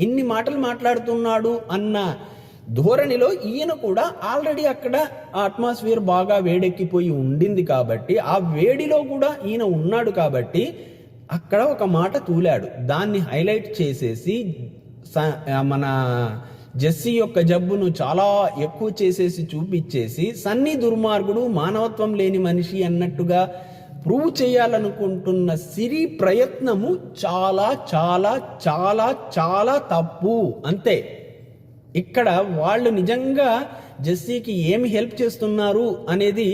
ఇన్ని మాటలు మాట్లాడుతున్నాడు అన్న ధోరణిలో ఈయన కూడా ఆల్రెడీ అక్కడ అట్మాస్ఫియర్ బాగా వేడెక్కిపోయి ఉండింది కాబట్టి, ఆ వేడిలో కూడా ఈయన ఉన్నాడు కాబట్టి అక్కడ ఒక మాట తూలాడు. దాన్ని హైలైట్ చేసేసి మన జెస్సీ యొక్క జబ్బును చాలా ఎక్కువ చేసేసి చూపించేసి సన్నీ దుర్మార్గుడు, మానవత్వం లేని మనిషి అన్నట్టుగా ప్రూవ్ చేయాలనుకుంటున్న సిరి ప్రయత్నము చాలా చాలా చాలా చాలా తప్పు. అంతే. ఇక్కడ వాళ్ళు నిజంగా జెస్సీకి ఏమి హెల్ప్ చేస్తున్నారు అనేది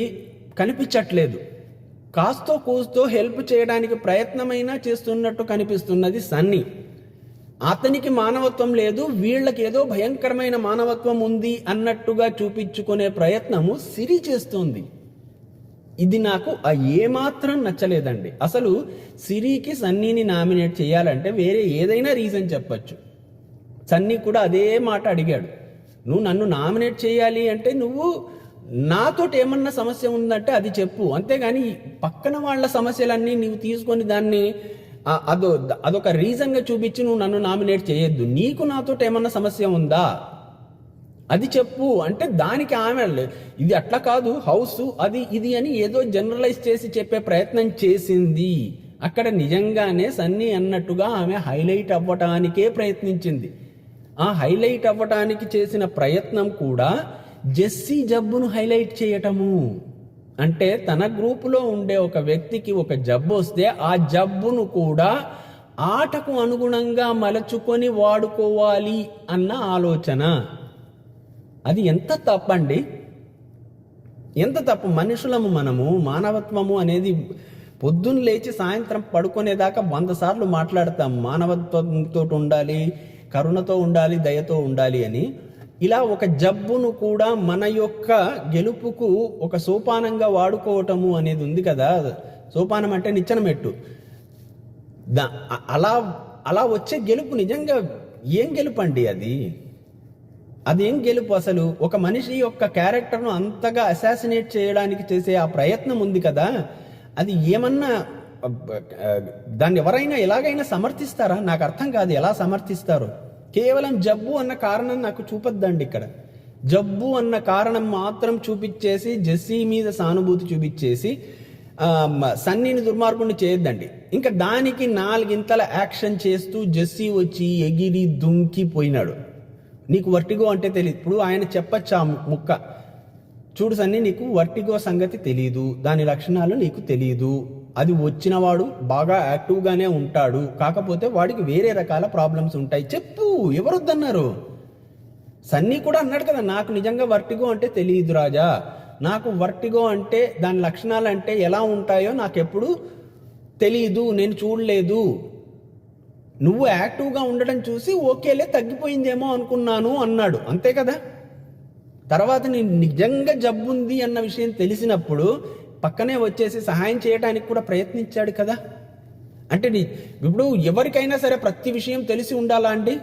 కనిపించట్లేదు. కాస్తో కూస్తో హెల్ప్ చేయడానికి ప్రయత్నమైనా చేస్తున్నట్టు కనిపిస్తున్నది సన్నీ. అతనికి మానవత్వం లేదు, వీళ్ళకి ఏదో భయంకరమైన మానవత్వం ఉంది అన్నట్టుగా చూపించుకునే ప్రయత్నము సిరి చేస్తుంది. ఇది నాకు ఏమాత్రం నచ్చలేదండి. అసలు సిరికి సన్నీని నామినేట్ చేయాలంటే వేరే ఏదైనా రీజన్ చెప్పచ్చు. సన్నీ కూడా అదే మాట అడిగాడు, నువ్వు నన్ను నామినేట్ చేయాలి అంటే నువ్వు నాతోటి ఏమన్నా సమస్య ఉందంటే అది చెప్పు, అంతేగాని పక్కన వాళ్ళ సమస్యలన్నీ నువ్వు తీసుకొని దాన్ని అదొక రీజన్గా చూపించి నువ్వు నన్ను నామినేట్ చేయొద్దు. నీకు నాతోటి ఏమన్నా సమస్య ఉందా అది చెప్పు అంటే దానికి ఆమె ఇది అట్లా కాదు, హౌస్ అది ఇది అని ఏదో జనరలైజ్ చేసి చెప్పే ప్రయత్నం చేసింది. అక్కడ నిజంగానే సన్నీ అన్నట్టుగా ఆమె హైలైట్ అవ్వటానికే ప్రయత్నించింది. ఆ హైలైట్ అవ్వటానికి చేసిన ప్రయత్నం కూడా జెస్సీ జబ్బును హైలైట్ చేయటము. అంటే తన గ్రూపులో ఉండే ఒక వ్యక్తికి ఒక జబ్బు వస్తే ఆ జబ్బును కూడా ఆటకు అనుగుణంగా మలచుకొని వాడుకోవాలి అన్న ఆలోచన. అది ఎంత తప్పండి, ఎంత తప్పు. మనుషులము మనము, మానవత్వము అనేది పొద్దున్న లేచి సాయంత్రం పడుకునేదాకా 100 సార్లు మాట్లాడతాం. మానవత్వంతో ఉండాలి, కరుణతో ఉండాలి, దయతో ఉండాలి అని. ఇలా ఒక జబ్బును కూడా మన యొక్క గెలుపుకు ఒక సోపానంగా వాడుకోవటము అనేది ఉంది కదా. సోపానం అంటే నిచ్చెన మెట్టు. అలా వచ్చే గెలుపు నిజంగా ఏం గెలుపు అండి అది? అదేం గెలుపు అసలు? ఒక మనిషి యొక్క క్యారెక్టర్ను అంతగా అసాసినేట్ చేయడానికి చేసే ఆ ప్రయత్నం ఉంది కదా, అది ఏమన్నా దాన్ని ఎవరైనా ఎలాగైనా సమర్థిస్తారా? నాకు అర్థం కాదు ఎలా సమర్థిస్తారో. కేవలం జబ్బు అన్న కారణం నాకు చూపొద్దండి. ఇక్కడ జబ్బు అన్న కారణం మాత్రం చూపించేసి జెస్సీ మీద సానుభూతి చూపించేసి సన్నీని దుర్మార్గుని చేయొద్దండి. ఇంకా దానికి 4 ఇంతల యాక్షన్ చేస్తూ జెస్సీ వచ్చి ఎగిరి దుంకి పోయినాడు. నీకు వర్టిగో అంటే తెలియదు. ఇప్పుడు ఆయన చెప్పచ్చా ముక్క, చూడు సన్నీ నీకు వర్టిగో సంగతి తెలియదు, దాని లక్షణాలు నీకు తెలియదు, అది వచ్చినవాడు బాగా యాక్టివ్గానే ఉంటాడు, కాకపోతే వాడికి వేరే రకాల ప్రాబ్లమ్స్ ఉంటాయి, చెప్పు, ఎవరొద్దన్నారు? సన్నీ కూడా అన్నాడు కదా, నాకు నిజంగా వర్టిగో అంటే తెలియదు రాజా, నాకు వర్టిగో అంటే దాని లక్షణాలు అంటే ఎలా ఉంటాయో నాకెప్పుడు తెలియదు, నేను చూడలేదు, నువ్వు యాక్టివ్గా ఉండడం చూసి ఓకేలే తగ్గిపోయిందేమో అనుకున్నాను అన్నాడు. అంతే కదా. తర్వాత నేను నిజంగా జబ్బుంది అన్న విషయం తెలిసినప్పుడు పక్కనే వచ్చేసి సహాయం చేయడానికి కూడా ప్రయత్నించాడు కదా. అంటే ఇప్పుడు ఎవరికైనా సరే ప్రతి విషయం తెలిసి ఉండాలా అండి?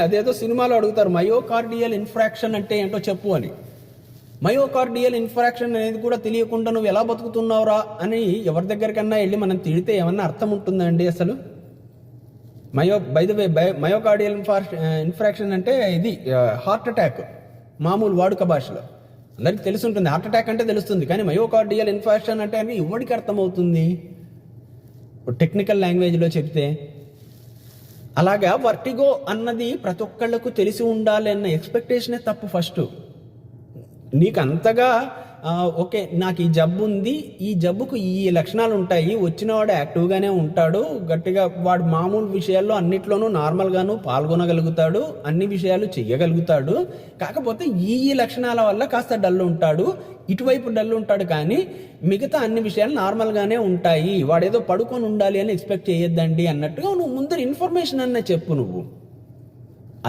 అదేదో సినిమాలో అడుగుతారు, మయోకార్డియల్ ఇన్ఫ్రాక్షన్ అంటే ఏంటో చెప్పు అని. మయోకార్డియల్ ఇన్ఫ్రాక్షన్ అనేది కూడా తెలియకుండా నువ్వు ఎలా బతుకుతున్నావురా అని ఎవరి దగ్గరికన్నా వెళ్ళి మనం తిడితే ఏమన్నా అర్థం ఉంటుందండి అసలు? మయోకార్డియల్ ఇన్ఫ్రాక్షన్ అంటే ఇది హార్ట్ అటాక్ మామూలు వాడుక భాషలో అందరికి తెలిసి ఉంటుంది. హార్ట్ అటాక్ అంటే తెలుస్తుంది, కానీ మయోకార్డియల్ ఇన్ఫ్రాక్షన్ అంటే అని ఎవరికి అర్థమవుతుంది టెక్నికల్ లాంగ్వేజ్లో చెప్తే? అలాగా వర్టిగో అన్నది ప్రతి ఒక్కళ్ళకు తెలిసి ఉండాలి అన్న ఎక్స్పెక్టేషనే తప్పు. ఫస్ట్ నీకు అంతగా ఓకే నాకు ఈ జబ్బు ఉంది, ఈ జబ్బుకు ఈ లక్షణాలు ఉంటాయి, వచ్చినవాడు యాక్టివ్గానే ఉంటాడు, గట్టిగా వాడు మామూలు విషయాల్లో అన్నిట్లోనూ నార్మల్గాను పాల్గొనగలుగుతాడు, అన్ని విషయాలు చెయ్యగలుగుతాడు, కాకపోతే ఈ లక్షణాల వల్ల కాస్త డల్ ఉంటాడు, ఇటువైపు డల్ ఉంటాడు, కానీ మిగతా అన్ని విషయాలు నార్మల్గానే ఉంటాయి, వాడేదో పడుకొని ఉండాలి అని ఎక్స్పెక్ట్ చేయొద్దండి అన్నట్టుగా నువ్వు ముందర ఇన్ఫర్మేషన్ అన్న చెప్పు. నువ్వు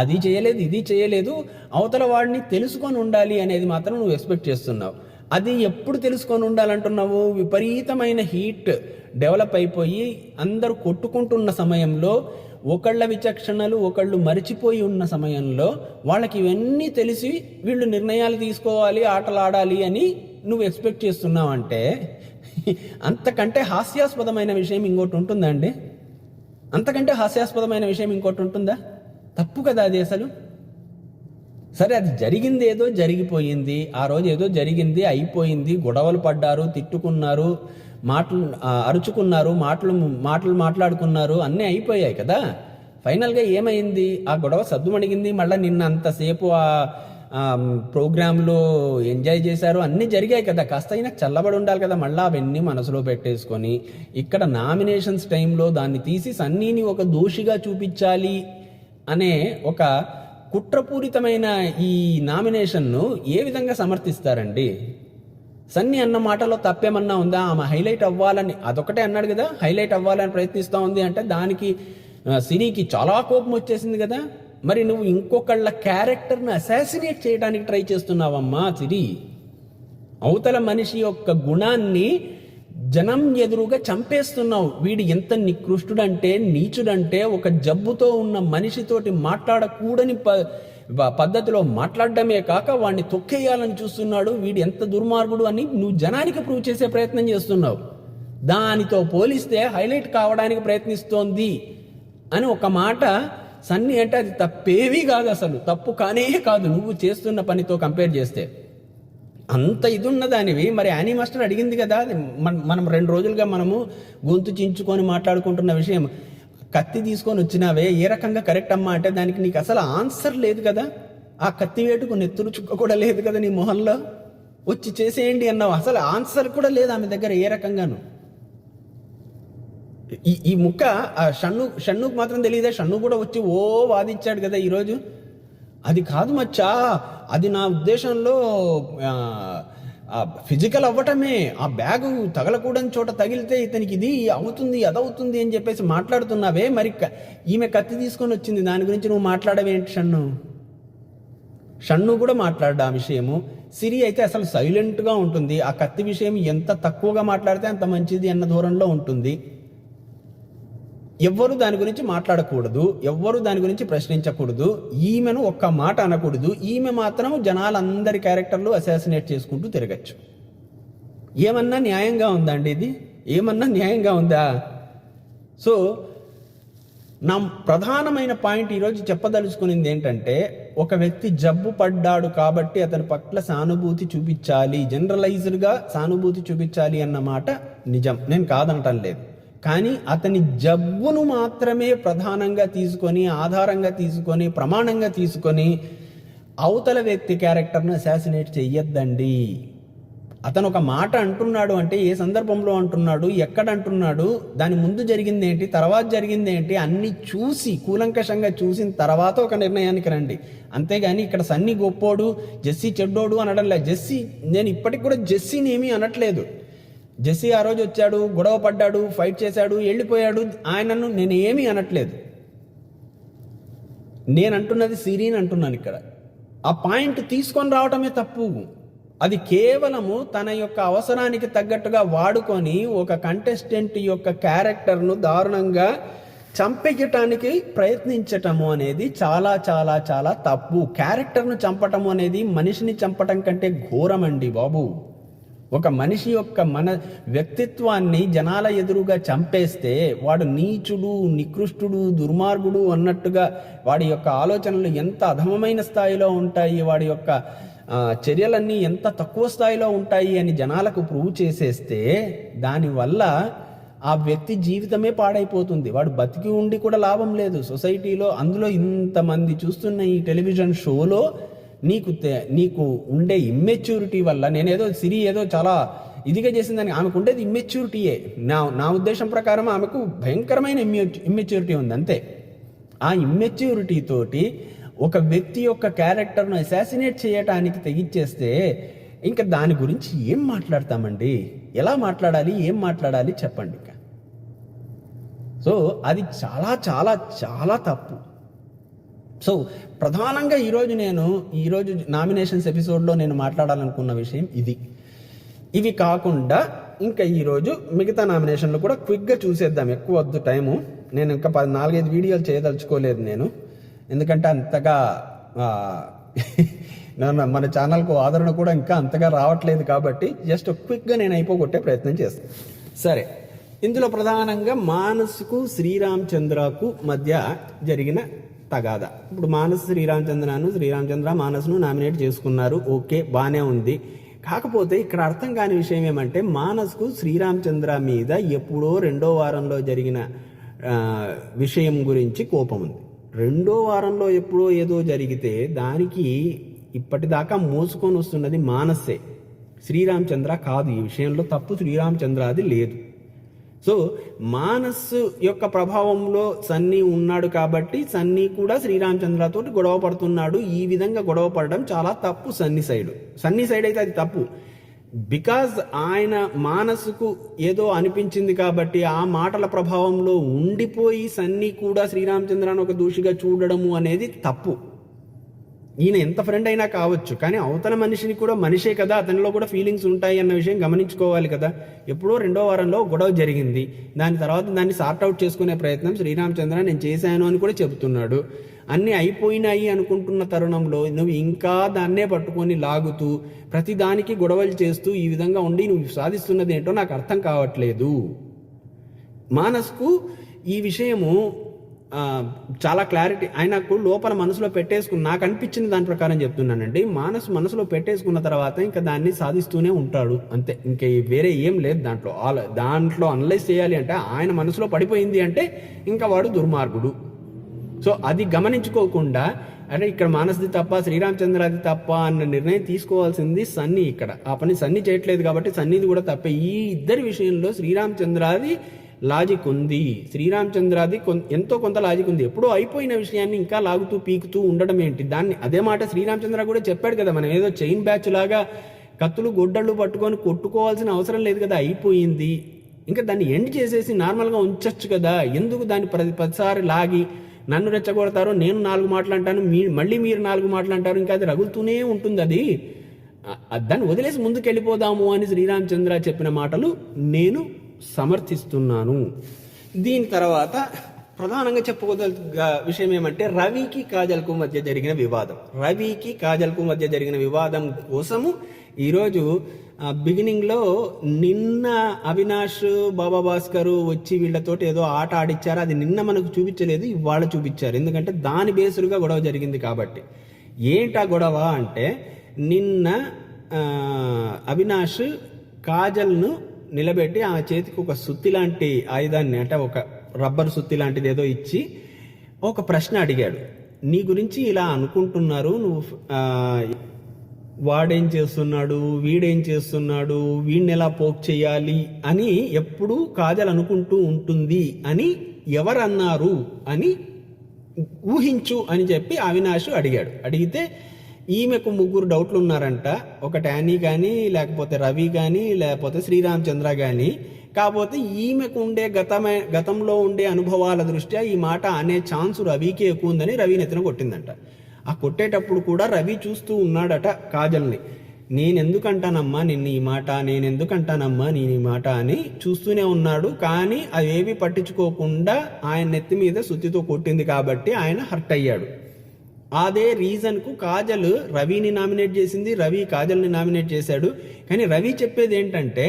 అది చేయలేదు, ఇది చేయలేదు, అవతల వాడిని తెలుసుకొని ఉండాలి అనేది మాత్రం నువ్వు ఎక్స్పెక్ట్ చేస్తున్నావు. అది ఎప్పుడు తెలుసుకొని ఉండాలంటున్నావు? విపరీతమైన హీట్ డెవలప్ అయిపోయి అందరూ కొట్టుకుంటున్న సమయంలో, ఒకళ్ళ విచక్షణలు ఒకళ్ళు మరిచిపోయి ఉన్న సమయంలో వాళ్ళకి ఇవన్నీ తెలిసి వీళ్ళు నిర్ణయాలు తీసుకోవాలి, ఆటలు ఆడాలి అని నువ్వు ఎక్స్పెక్ట్ చేస్తున్నావు అంటే అంతకంటే హాస్యాస్పదమైన విషయం ఇంకోటి ఉంటుందా అండి? అంతకంటే హాస్యాస్పదమైన విషయం ఇంకోటి ఉంటుందా? తప్పు కదా అది అసలు. సరే, అది జరిగింది ఏదో జరిగిపోయింది, ఆ రోజు ఏదో జరిగింది, అయిపోయింది, గొడవలు పడ్డారు, తిట్టుకున్నారు, మాటలు అరుచుకున్నారు, మాటలు మాట్లాడుకున్నారు, అన్నీ అయిపోయాయి కదా. ఫైనల్గా ఏమైంది? ఆ గొడవ సద్దుమణిగింది. మళ్ళీ నిన్న అంతసేపు ఆ ప్రోగ్రాంలో ఎంజాయ్ చేశారు, అన్నీ జరిగాయి కదా. కాస్త అయినా చల్లబడి ఉండాలి కదా. మళ్ళీ అవన్నీ మనసులో పెట్టేసుకొని ఇక్కడ నామినేషన్స్ టైంలో దాన్ని తీసి సన్నీని ఒక దోషిగా చూపించాలి అనే ఒక కుట్రపూరితమైన ఈ నామినేషన్ను ఏ విధంగా సమర్థిస్తారండి? సన్నీ అన్న మాటలో తప్పేమన్నా ఉందా? ఆమె హైలైట్ అవ్వాలని అదొకటే అన్నాడు కదా, హైలైట్ అవ్వాలని ప్రయత్నిస్తూ ఉంది అంటే దానికి సిరికి చాలా కోపం వచ్చేసింది కదా. మరి నువ్వు ఇంకొకళ్ళ క్యారెక్టర్ను అసాసినేట్ చేయడానికి ట్రై చేస్తున్నావమ్మా సిరి. అవతల మనిషి యొక్క గుణాన్ని జనం ఎదురుగా చంపేస్తున్నావు. వీడు ఎంత నికృష్టుడంటే, నీచుడంటే, ఒక జబ్బుతో ఉన్న మనిషితోటి మాట్లాడకూడని పద్ధతిలో మాట్లాడడమే కాక వాడిని తొక్కేయాలని చూస్తున్నాడు. వీడు ఎంత దుర్మార్గుడు అని నువ్వు జనానికి ప్రూవ్ చేసే ప్రయత్నం చేస్తున్నావు. దానితో పోలిస్తే హైలైట్ కావడానికి ప్రయత్నిస్తోంది అని ఒక మాట సన్నీ అంటే అది తప్పేవీ కాదు, అసలు తప్పు కానే కాదు నువ్వు చేస్తున్న పనితో కంపేర్ చేస్తే. అంత ఇది ఉన్నదానివి. మరి యానీ మాస్టర్ అడిగింది కదా, మనం 2 రోజులుగా మనము గొంతు చించుకొని మాట్లాడుకుంటున్న విషయం, కత్తి తీసుకొని వచ్చినావే ఏ రకంగా కరెక్ట్ అమ్మా అంటే దానికి నీకు అసలు ఆన్సర్ లేదు కదా. ఆ కత్తి వేటుకు నెత్తురు చుక్క కూడా లేదు కదా నీ మొహంలో. వచ్చి చేసేయండి అన్నావు, అసలు ఆన్సర్ కూడా లేదు ఆమె దగ్గర ఏ రకంగాను. ఈ ముక్క షన్నుకు మాత్రం తెలియదా? షన్ను కూడా వచ్చి వాదించాడు కదా ఈరోజు. అది కాదు మచ్చా, అది నా ఉద్దేశంలో ఫిజికల్ అవ్వటమే. ఆ బ్యాగు తగలకూడని చోట తగిలితే ఇతనికి ఇది అవుతుంది అదవుతుంది అని చెప్పేసి మాట్లాడుతున్నావే. మరి ఈమె కత్తి తీసుకొని వచ్చింది, దాని గురించి నువ్వు మాట్లాడవేంటి? షన్ను కూడా మాట్లాడ్డా ఆ విషయము. సిరి అయితే అసలు సైలెంట్గా ఉంటుంది. ఆ కత్తి విషయం ఎంత తక్కువగా మాట్లాడితే అంత మంచిది అన్న దూరంలో ఉంటుంది. ఎవ్వరు దాని గురించి మాట్లాడకూడదు, ఎవ్వరు దాని గురించి ప్రశ్నించకూడదు, ఈమెను ఒక్క మాట అనకూడదు. ఈమె మాత్రం జనాలందరి క్యారెక్టర్లు అసాసినేట్ చేసుకుంటూ తిరగచ్చు. ఏమన్నా న్యాయంగా ఉందా అండి ఇది? ఏమన్నా న్యాయంగా ఉందా? సో నా ప్రధానమైన పాయింట్ ఈరోజు చెప్పదలుచుకునింది ఏంటంటే, ఒక వ్యక్తి జబ్బు పడ్డాడు కాబట్టి అతని పట్ల సానుభూతి చూపించాలి, జనరలైజ్డ్గా సానుభూతి చూపించాలి అన్న మాట నిజం, నేను కాదనటం లేదు. కానీ అతని జబ్బును మాత్రమే ప్రధానంగా తీసుకొని, ఆధారంగా తీసుకొని, ప్రమాణంగా తీసుకొని అవతల వ్యక్తి క్యారెక్టర్ను అసాసినేట్ చెయ్యొద్దండి. అతను ఒక మాట అంటున్నాడు అంటే ఏ సందర్భంలో అంటున్నాడు, ఎక్కడ అంటున్నాడు, దాని ముందు జరిగింది ఏంటి, తర్వాత జరిగింది ఏంటి, అన్ని చూసి కూలంకషంగా చూసిన తర్వాత ఒక నిర్ణయానికి రండి. అంతేగాని ఇక్కడ సన్నీ గొప్పోడు, జెస్సీ చెడ్డోడు అనడం లేదు. జెస్సీ, నేను ఇప్పటికి కూడా జెస్సీని ఏమీ అనట్లేదు. జెస్సీ ఆ రోజు వచ్చాడు, గొడవ పడ్డాడు, ఫైట్ చేశాడు, వెళ్ళిపోయాడు, ఆయనను నేను ఏమీ అనట్లేదు. నేను అంటున్నది సిరీని అంటున్నాను. ఇక్కడ ఆ పాయింట్ తీసుకొని రావటమే తప్పు. అది కేవలము తన యొక్క అవసరానికి తగ్గట్టుగా వాడుకొని ఒక కంటెస్టెంట్ యొక్క క్యారెక్టర్ను దారుణంగా చంపేయటానికి ప్రయత్నించటము అనేది చాలా చాలా చాలా తప్పు. క్యారెక్టర్ను చంపటము అనేది మనిషిని చంపటం కంటే ఘోరం అండి బాబు. ఒక మనిషి యొక్క వ్యక్తిత్వాన్ని జనాల ఎదురుగా చంపేస్తే వాడు నీచుడు, నికృష్టుడు, దుర్మార్గుడు అన్నట్టుగా వాడి యొక్క ఆలోచనలు ఎంత అధమమైన స్థాయిలో ఉంటాయి, వాడి యొక్క చర్యలన్నీ ఎంత తక్కువ స్థాయిలో ఉంటాయి అని జనాలకు ప్రూవ్ చేసేస్తే దానివల్ల ఆ వ్యక్తి జీవితమే పాడైపోతుంది. వాడు బతికి ఉండి కూడా లాభం లేదు సొసైటీలో. అందులో ఇంతమంది చూస్తున్న ఈ టెలివిజన్ షోలో నీకు ఉండే ఇమ్మెచ్యూరిటీ వల్ల, నేనేదో సిరి ఏదో చాలా ఇదిగా చేసిందని, ఆమెకు ఉండేది ఇమ్మెచ్యూరిటీయే. నా ఉద్దేశం ప్రకారం ఆమెకు భయంకరమైన ఇమ్మెచ్యూరిటీ ఉంది అంతే. ఆ ఇమ్మెచ్యూరిటీ తోటి ఒక వ్యక్తి యొక్క క్యారెక్టర్ను అసాసినేట్ చేయటానికి తెగిచ్చేస్తే ఇంకా దాని గురించి ఏం మాట్లాడతామండి? ఎలా మాట్లాడాలి, ఏం మాట్లాడాలి చెప్పండి. సో అది చాలా చాలా చాలా తప్పు. సో ప్రధానంగా ఈరోజు నామినేషన్స్ ఎపిసోడ్లో నేను మాట్లాడాలనుకున్న విషయం ఇది. ఇవి కాకుండా ఇంకా ఈరోజు మిగతా నామినేషన్లు కూడా క్విక్గా చూసేద్దాం, ఎక్కువ వద్దు టైము. నేను ఇంకా 4-5 వీడియోలు చేయదలుచుకోలేదు నేను, ఎందుకంటే అంతగా మన ఛానల్కు ఆదరణ కూడా ఇంకా అంతగా రావట్లేదు కాబట్టి జస్ట్ క్విక్గా నేను అయిపోగొట్టే ప్రయత్నం చేస్తాను. సరే, ఇందులో ప్రధానంగా మానస్కు శ్రీరామచంద్రకు మధ్య జరిగిన తగాదా. ఇప్పుడు మానస్ శ్రీరామచంద్ర మానస్ను నామినేట్ చేసుకున్నారు. ఓకే, బాగానే ఉంది. కాకపోతే ఇక్కడ అర్థం కాని విషయం ఏమంటే మానస్కు శ్రీరామచంద్ర మీద ఎప్పుడో 2వ వారంలో జరిగిన విషయం గురించి కోపం ఉంది. 2వ వారంలో ఎప్పుడో ఏదో జరిగితే దానికి ఇప్పటిదాకా మోసుకొని వస్తున్నది మానస్సే, శ్రీరామచంద్ర కాదు. ఈ విషయంలో తప్పు శ్రీరామచంద్రది లేదు. సో మానస్ యొక్క ప్రభావంలో సన్నీ ఉన్నాడు కాబట్టి సన్నీ కూడా శ్రీరామచంద్రతో గొడవ పడుతున్నాడు. ఈ విధంగా గొడవ పడడం చాలా తప్పు. సన్నీ సైడ్ అయితే అది తప్పు. బికాజ్ ఆయన మానసుకు ఏదో అనిపించింది కాబట్టి ఆ మాటల ప్రభావంలో ఉండిపోయి సన్నీ కూడా శ్రీరామచంద్రను ఒక దోషిగా చూడడము అనేది తప్పు. ఈయన ఎంత ఫ్రెండ్ అయినా కావచ్చు, కానీ అవతల మనిషిని కూడా మనిషే కదా, అతనిలో కూడా ఫీలింగ్స్ ఉంటాయి అన్న విషయం గమనించుకోవాలి కదా. ఎప్పుడో 2వ వారంలో గొడవ జరిగింది, దాని తర్వాత దాన్ని సార్ట్అవుట్ చేసుకునే ప్రయత్నం శ్రీరామచంద్ర నేను చేశాను అని కూడా చెబుతున్నాడు. అన్నీ అయిపోయినాయి అనుకుంటున్న తరుణంలో నువ్వు ఇంకా దాన్నే పట్టుకొని లాగుతూ ప్రతిదానికి గొడవలు చేస్తూ ఈ విధంగా ఉండి నువ్వు సాధిస్తున్నది ఏంటో నాకు అర్థం కావట్లేదు. మానస్కు ఈ విషయము చాలా క్లారిటీ ఆయనకు లోపల మనసులో పెట్టేసుకుని నాకు అనిపించింది దాని ప్రకారం చెప్తున్నానండి. మనసులో పెట్టేసుకున్న తర్వాత ఇంకా దాన్ని సాధిస్తూనే ఉంటాడు అంతే. ఇంకా వేరే ఏం లేదు దాంట్లో అనలైజ్ చేయాలి అంటే ఆయన మనసులో పడిపోయింది అంటే ఇంకా వాడు దుర్మార్గుడు. సో అది గమనించుకోకుండా అంటే ఇక్కడ మానస్ది తప్ప శ్రీరామచంద్రది తప్ప అన్న నిర్ణయం తీసుకోవాల్సింది సన్నీ. ఇక్కడ ఆ పని సన్నీ చేయట్లేదు కాబట్టి సన్నీది కూడా తప్పే. ఈ ఇద్దరి విషయంలో శ్రీరామచంద్రది లాజిక్ ఉంది, శ్రీరామచంద్రది ఎంతో కొంత లాజిక్ ఉంది. ఎప్పుడో అయిపోయిన విషయాన్ని ఇంకా లాగుతూ పీకుతూ ఉండడం ఏంటి? దాన్ని అదే మాట శ్రీరామచంద్ర కూడా చెప్పాడు కదా, మనం ఏదో చైన్ బ్యాచ్ లాగా కత్తులు గొడ్డళ్ళు పట్టుకొని కొట్టుకోవాల్సిన అవసరం లేదు కదా, అయిపోయింది. ఇంకా దాన్ని ఎండ్ చేసేసి నార్మల్గా ఉంచచ్చు కదా. ఎందుకు దాన్ని ప్రతిసారి లాగి నన్ను రెచ్చగొడతారో నేను 4 మాటలు అంటాను, మళ్ళీ మీరు 4 మాటలు అంటారు, ఇంకా అది రగులుతూనే ఉంటుంది. అది దాన్ని వదిలేసి ముందుకు వెళ్ళిపోదాము అని శ్రీరామచంద్ర చెప్పిన మాటలు నేను సమర్థిస్తున్నాను. దీని తర్వాత ప్రధానంగా చెప్పుకోదగ్గ విషయం ఏమంటే రవికి కాజల్కు మధ్య జరిగిన వివాదం కోసము ఈరోజు బిగినింగ్లో నిన్న అవినాష్ బాబా భాస్కర్ వచ్చి వీళ్ళతోటి ఏదో ఆట ఆడిచ్చారు. అది నిన్న మనకు చూపించలేదు, ఇవాళ చూపించారు. ఎందుకంటే దాని బేసులుగా గొడవ జరిగింది కాబట్టి. ఏంటా గొడవ అంటే నిన్న అవినాష్ కాజల్ను నిలబెట్టి ఆమె చేతికి ఒక సుత్తి లాంటి ఆయుధాన్ని అంటే ఒక రబ్బర్ సుత్తి లాంటిది ఏదో ఇచ్చి ఒక ప్రశ్న అడిగాడు. నీ గురించి ఇలా అనుకుంటున్నారు, నువ్వు వాడేం చేస్తున్నాడు, వీడేం చేస్తున్నాడు, వీడిని ఎలా పోక్ చేయాలి అని ఎప్పుడు కాజల్ అనుకుంటూ ఉంటుంది అని ఎవరన్నారు అని ఊహించు అని చెప్పి అవినాష్ అడిగాడు. అడిగితే ఈమెకు 3 డౌట్లు ఉన్నారంట. ఒకటి యానీ కానీ, లేకపోతే రవి కానీ, లేకపోతే శ్రీరామచంద్ర కానీ. కాకపోతే ఈమెకు ఉండే గతంలో ఉండే అనుభవాల దృష్ట్యా ఈ మాట అనే ఛాన్స్ రవికి ఎక్కువ ఉందని రవిని ఎత్తున కొట్టిందంట. ఆ కొట్టేటప్పుడు కూడా రవి చూస్తూ ఉన్నాడట కాజల్ని. నేనెందుకంటానమ్మా నిన్ను ఈ మాట, నేనెందుకంటానమ్మా నేను ఈ మాట అని చూస్తూనే ఉన్నాడు. కానీ అవేవి పట్టించుకోకుండా ఆయన నెత్తి మీద సుత్తితో కొట్టింది కాబట్టి ఆయన హర్ట్ అయ్యాడు. అదే రీజన్కు కాజల్ రవిని నామినేట్ చేసింది, రవి కాజల్ని నామినేట్ చేశాడు. కానీ రవి చెప్పేది ఏంటంటే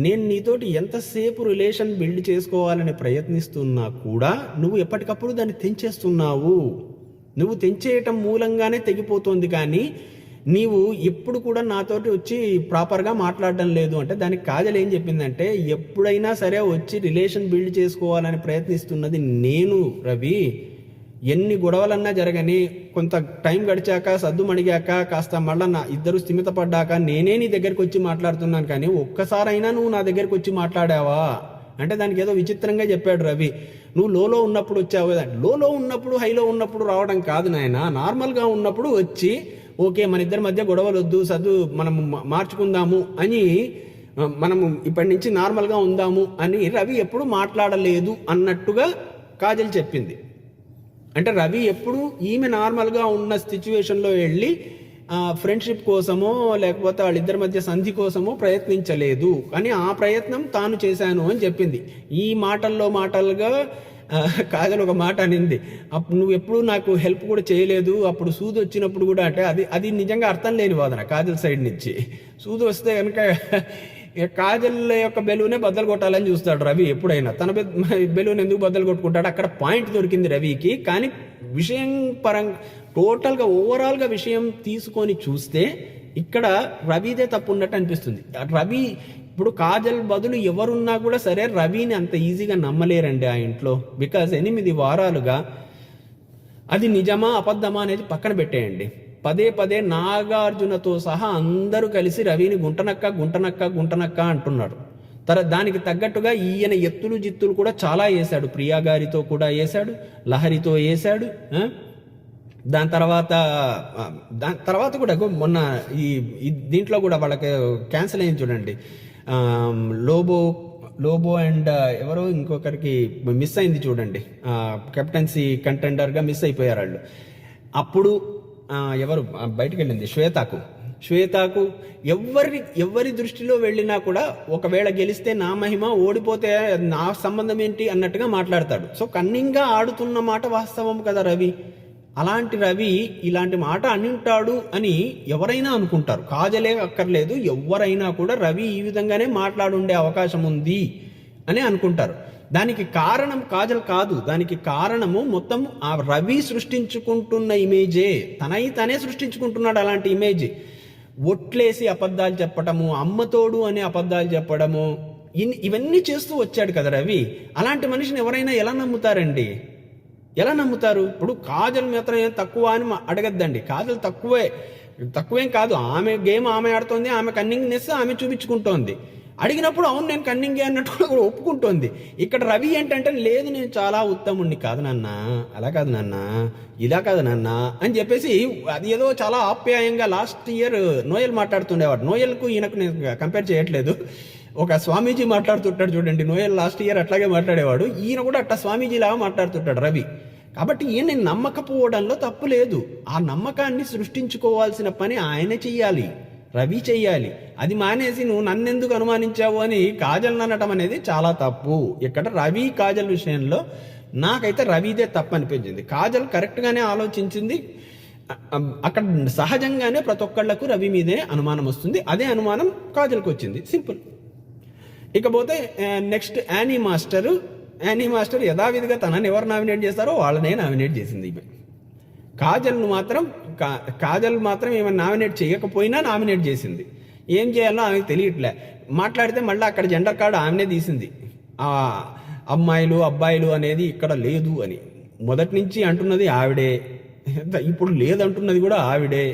నేను నీతోటి ఎంతసేపు రిలేషన్ బిల్డ్ చేసుకోవాలని ప్రయత్నిస్తున్నా కూడా నువ్వు ఎప్పటికప్పుడు దాన్ని తెంచేస్తున్నావు. నువ్వు తెంచేయటం మూలంగానే తెగిపోతుంది, కానీ నీవు ఎప్పుడు కూడా నాతోటి వచ్చి ప్రాపర్గా మాట్లాడడం లేదు అంటే దానికి కాజల్ ఏం చెప్పిందంటే ఎప్పుడైనా సరే వచ్చి రిలేషన్ బిల్డ్ చేసుకోవాలని ప్రయత్నిస్తున్నది నేను రవి. ఎన్ని గొడవలన్నా జరగని కొంత టైం గడిచాక సద్దు మణిగాక కాస్త మళ్ళా నా ఇద్దరు స్థిమిత పడ్డాక నేనే నీ దగ్గరికి వచ్చి మాట్లాడుతున్నాను, కానీ ఒక్కసారైనా నువ్వు నా దగ్గరికి వచ్చి మాట్లాడావా అంటే దానికి ఏదో విచిత్రంగా చెప్పాడు రవి. నువ్వు లోలో ఉన్నప్పుడు వచ్చావు కదా, లోలో ఉన్నప్పుడు హైలో ఉన్నప్పుడు రావడం కాదు నాయన, నార్మల్గా ఉన్నప్పుడు వచ్చి ఓకే మన ఇద్దరి మధ్య గొడవలు వద్దు, సద్దు మనం మార్చుకుందాము అని, మనము ఇప్పటి నుంచి నార్మల్గా ఉందాము అని రవి ఎప్పుడు మాట్లాడలేదు అన్నట్టుగా కాజల్ చెప్పింది. అంటే రవి ఎప్పుడు ఈమె నార్మల్గా ఉన్న సిచ్యువేషన్లో వెళ్ళి ఫ్రెండ్షిప్ కోసమో లేకపోతే వాళ్ళిద్దరి మధ్య సంధి కోసమో ప్రయత్నించలేదు, కానీ ఆ ప్రయత్నం తాను చేశాను అని చెప్పింది. ఈ మాటలుగా కాజల్ ఒక మాట అనింది, అప్పుడు నువ్వు ఎప్పుడు నాకు హెల్ప్ కూడా చేయలేదు, అప్పుడు సూది వచ్చినప్పుడు కూడా అంటే అది నిజంగా అర్థం లేని వాదన కాజల్ సైడ్ నుంచి. సూది వస్తే కనుక కాజల్ యొక్క బెలూనే బద్దలు కొట్టాలని చూస్తాడు రవి ఎప్పుడైనా. తన బెలూన్ ఎందుకు బద్దలు కొట్టుకుంటాడు? అక్కడ పాయింట్ దొరికింది రవికి. కానీ విషయం పరంగా టోటల్గా ఓవరాల్గా విషయం తీసుకొని చూస్తే ఇక్కడ రవిదే తప్పు ఉన్నట్టు అనిపిస్తుంది. రవి ఇప్పుడు కాజల్ బదులు ఎవరున్నా కూడా సరే రవిని అంత ఈజీగా నమ్మలేరండి ఆ ఇంట్లో. బికాజ్ 8 వారాలుగా అది నిజమా అబద్ధమా అనేది పక్కన పెట్టేయండి. పదే నాగార్జునతో సహా అందరూ కలిసి రవిని గుంటనక్క అంటున్నారు. దానికి తగ్గట్టుగా ఈయన ఎత్తులు జిత్తులు కూడా చాలా వేశాడు. ప్రియా గారితో కూడా వేశాడు, లహరితో వేశాడు. దాని తర్వాత కూడా మొన్న ఈ దీంట్లో కూడా వాళ్ళకి క్యాన్సిల్ అయింది చూడండి. లోబో అండ్ ఎవరో ఇంకొకరికి మిస్ అయింది చూడండి. కెప్టెన్సీ కంటెండర్గా మిస్ అయిపోయారు వాళ్ళు. అప్పుడు ఎవరు బయటకు వెళ్ళింది? శ్వేతకు ఎవరి దృష్టిలో వెళ్ళినా కూడా ఒకవేళ గెలిస్తే నా మహిమ, ఓడిపోతే నా సంబంధం ఏంటి అన్నట్టుగా మాట్లాడతాడు. సో కన్నింగ్గా ఆడుతున్న మాట వాస్తవం కదా రవి. అలాంటి రవి ఇలాంటి మాట అనింటాడు అని ఎవరైనా అనుకుంటారు. కాజలే అక్కర్లేదు, ఎవరైనా కూడా రవి ఈ విధంగానే మాట్లాడుండే అవకాశం ఉంది అని అనుకుంటారు. దానికి కారణం కాజల్ కాదు, దానికి కారణము మొత్తం ఆ రవి సృష్టించుకుంటున్న ఇమేజే. తనే సృష్టించుకుంటున్నాడు అలాంటి ఇమేజ్. ఒట్లేసి అబద్ధాలు చెప్పడము, అమ్మతోడు అనే అబద్ధాలు చెప్పడము, ఇవన్నీ చేస్తూ వచ్చాడు కదా రవి. అలాంటి మనిషిని ఎవరైనా ఎలా నమ్ముతారండి? ఎలా నమ్ముతారు? ఇప్పుడు కాజల్ మాత్రం ఏం తక్కువ అని అడగద్దండి. కాజల్ తక్కువేం కాదు. ఆమె గేమ్ ఆమె ఆడుతోంది, ఆమె కన్నింగ్నెస్ ఆమె చూపించుకుంటోంది. అడిగినప్పుడు అవును నేను కన్నింగే అన్నట్టు కూడా ఒప్పుకుంటోంది. ఇక్కడ రవి ఏంటంటే లేదు నేను చాలా ఉత్తముణ్ణి కాదు నాన్న, అలా కాదు నాన్న, ఇలా కాదు నాన్న అని చెప్పేసి అది ఏదో చాలా ఆప్యాయంగా లాస్ట్ ఇయర్ నోయల్ మాట్లాడుతుండేవాడు. నోయల్కు ఈయనకు నేను కంపేర్ చేయట్లేదు. ఒక స్వామీజీ మాట్లాడుతుంటాడు చూడండి. నోయల్ లాస్ట్ ఇయర్ అట్లాగే మాట్లాడేవాడు. ఈయన కూడా అట్లా స్వామీజీలాగా మాట్లాడుతుంటాడు రవి. కాబట్టి ఈయన నమ్మకపోవడంలో తప్పు లేదు. ఆ నమ్మకాన్ని సృష్టించుకోవాల్సిన పని ఆయన చెయ్యాలి, రవి చెయ్యాలి. అది మానేసి నువ్వు నన్నెందుకు అనుమానించావు అని కాజల్ అనటం అనేది చాలా తప్పు. ఇక్కడ రవి కాజల్ విషయంలో నాకైతే రవిదే తప్పు అనిపించింది. కాజల్ కరెక్ట్గానే ఆలోచించింది. అక్కడ సహజంగానే ప్రతి ఒక్కళ్లకు రవి మీదే అనుమానం వస్తుంది. అదే అనుమానం కాజల్కి వచ్చింది. సింపుల్. ఇకపోతే నెక్స్ట్ యానీ మాస్టర్ యథావిధిగా తనని ఎవరు నామినేట్ చేస్తారో వాళ్ళనే నామినేట్ చేసింది. కాజల్ మాత్రం ఏమైనా నామినేట్ చేయకపోయినా నామినేట్ చేసింది. ఏం చేయాలో ఆమెకు తెలియట్లే. మాట్లాడితే మళ్ళీ అక్కడ జెండర్ కార్డు ఆమెనే తీసింది. అమ్మాయిలు అబ్బాయిలు అనేది ఇక్కడ లేదు అని మొదటి నుంచి అంటున్నది ఆవిడే, ఇప్పుడు లేదంటున్నది కూడా ఆవిడే.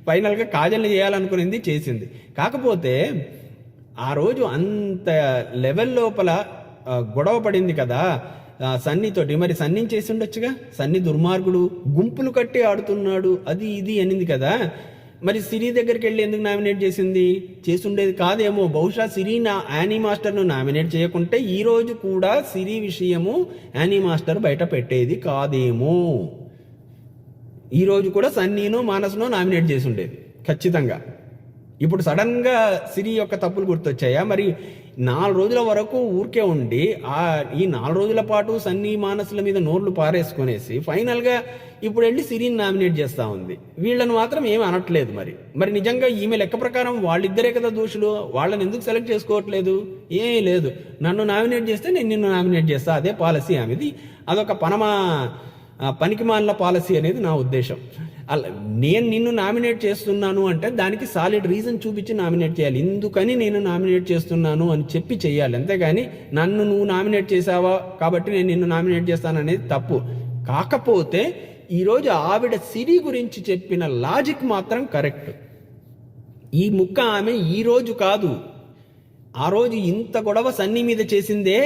ఫైనల్గా కాజల్ని చేయాలనుకునేది చేసింది. కాకపోతే ఆ రోజు అంత లెవెల్ లోపల గొడవ పడింది కదా సన్నీతోటి. మరి సన్నీ చేసి ఉండొచ్చుగా. సన్నీ దుర్మార్గుడు, గుంపులు కట్టి ఆడుతున్నాడు, అది ఇది అనింది కదా. మరి సిరి దగ్గరికి వెళ్ళి ఎందుకు నామినేట్ చేసింది? చేసుండేది కాదేమో. బహుశా సిరి యానీ మాస్టర్ను నామినేట్ చేయకుంటే ఈ రోజు కూడా సిరి విషయము యానీ మాస్టర్ బయట పెట్టేది కాదేమో. ఈ రోజు కూడా సన్నీనో మానస్నో నామినేట్ చేసి ఉండేది ఖచ్చితంగా. ఇప్పుడు సడన్గా సిరి యొక్క తప్పులు గుర్తొచ్చాయా? మరి 4 రోజుల వరకు ఊరికే ఉండి ఈ 4 రోజుల పాటు సన్నీ మానసుల మీద నోర్లు పారేసుకునేసి ఫైనల్గా ఇప్పుడు వెళ్ళి సిరిని నామినేట్ చేస్తూ ఉంది. వీళ్ళను మాత్రం ఏమి అనట్లేదు. మరి నిజంగా ఈమె లెక్క ప్రకారం వాళ్ళిద్దరే కదా దోషులు. వాళ్ళని ఎందుకు సెలెక్ట్ చేసుకోవట్లేదు? ఏమీ లేదు, నన్ను నామినేట్ చేస్తే నేను నిన్ను నామినేట్ చేస్తా, అదే పాలసీ ఆమెది. అదొక పనికిమాలిన పాలసీ అనేది నా ఉద్దేశం. నేను నిన్ను నామినేట్ చేస్తున్నాను అంటే దానికి సాలిడ్ రీజన్ చూపించి నామినేట్ చేయాలి. ఎందుకని నేను నామినేట్ చేస్తున్నాను అని చెప్పి చెయ్యాలి. అంతేగాని నన్ను నువ్వు నామినేట్ చేసావా కాబట్టి నేను నిన్ను నామినేట్ చేస్తాననేది తప్పు. కాకపోతే ఈరోజు ఆవిడ సిరి గురించి చెప్పిన లాజిక్ మాత్రం కరెక్ట్. ఈ ముక్క ఆమె ఈ రోజు కాదు, ఆ రోజు ఇంత గొడవ సన్నీ మీద చేసిందే,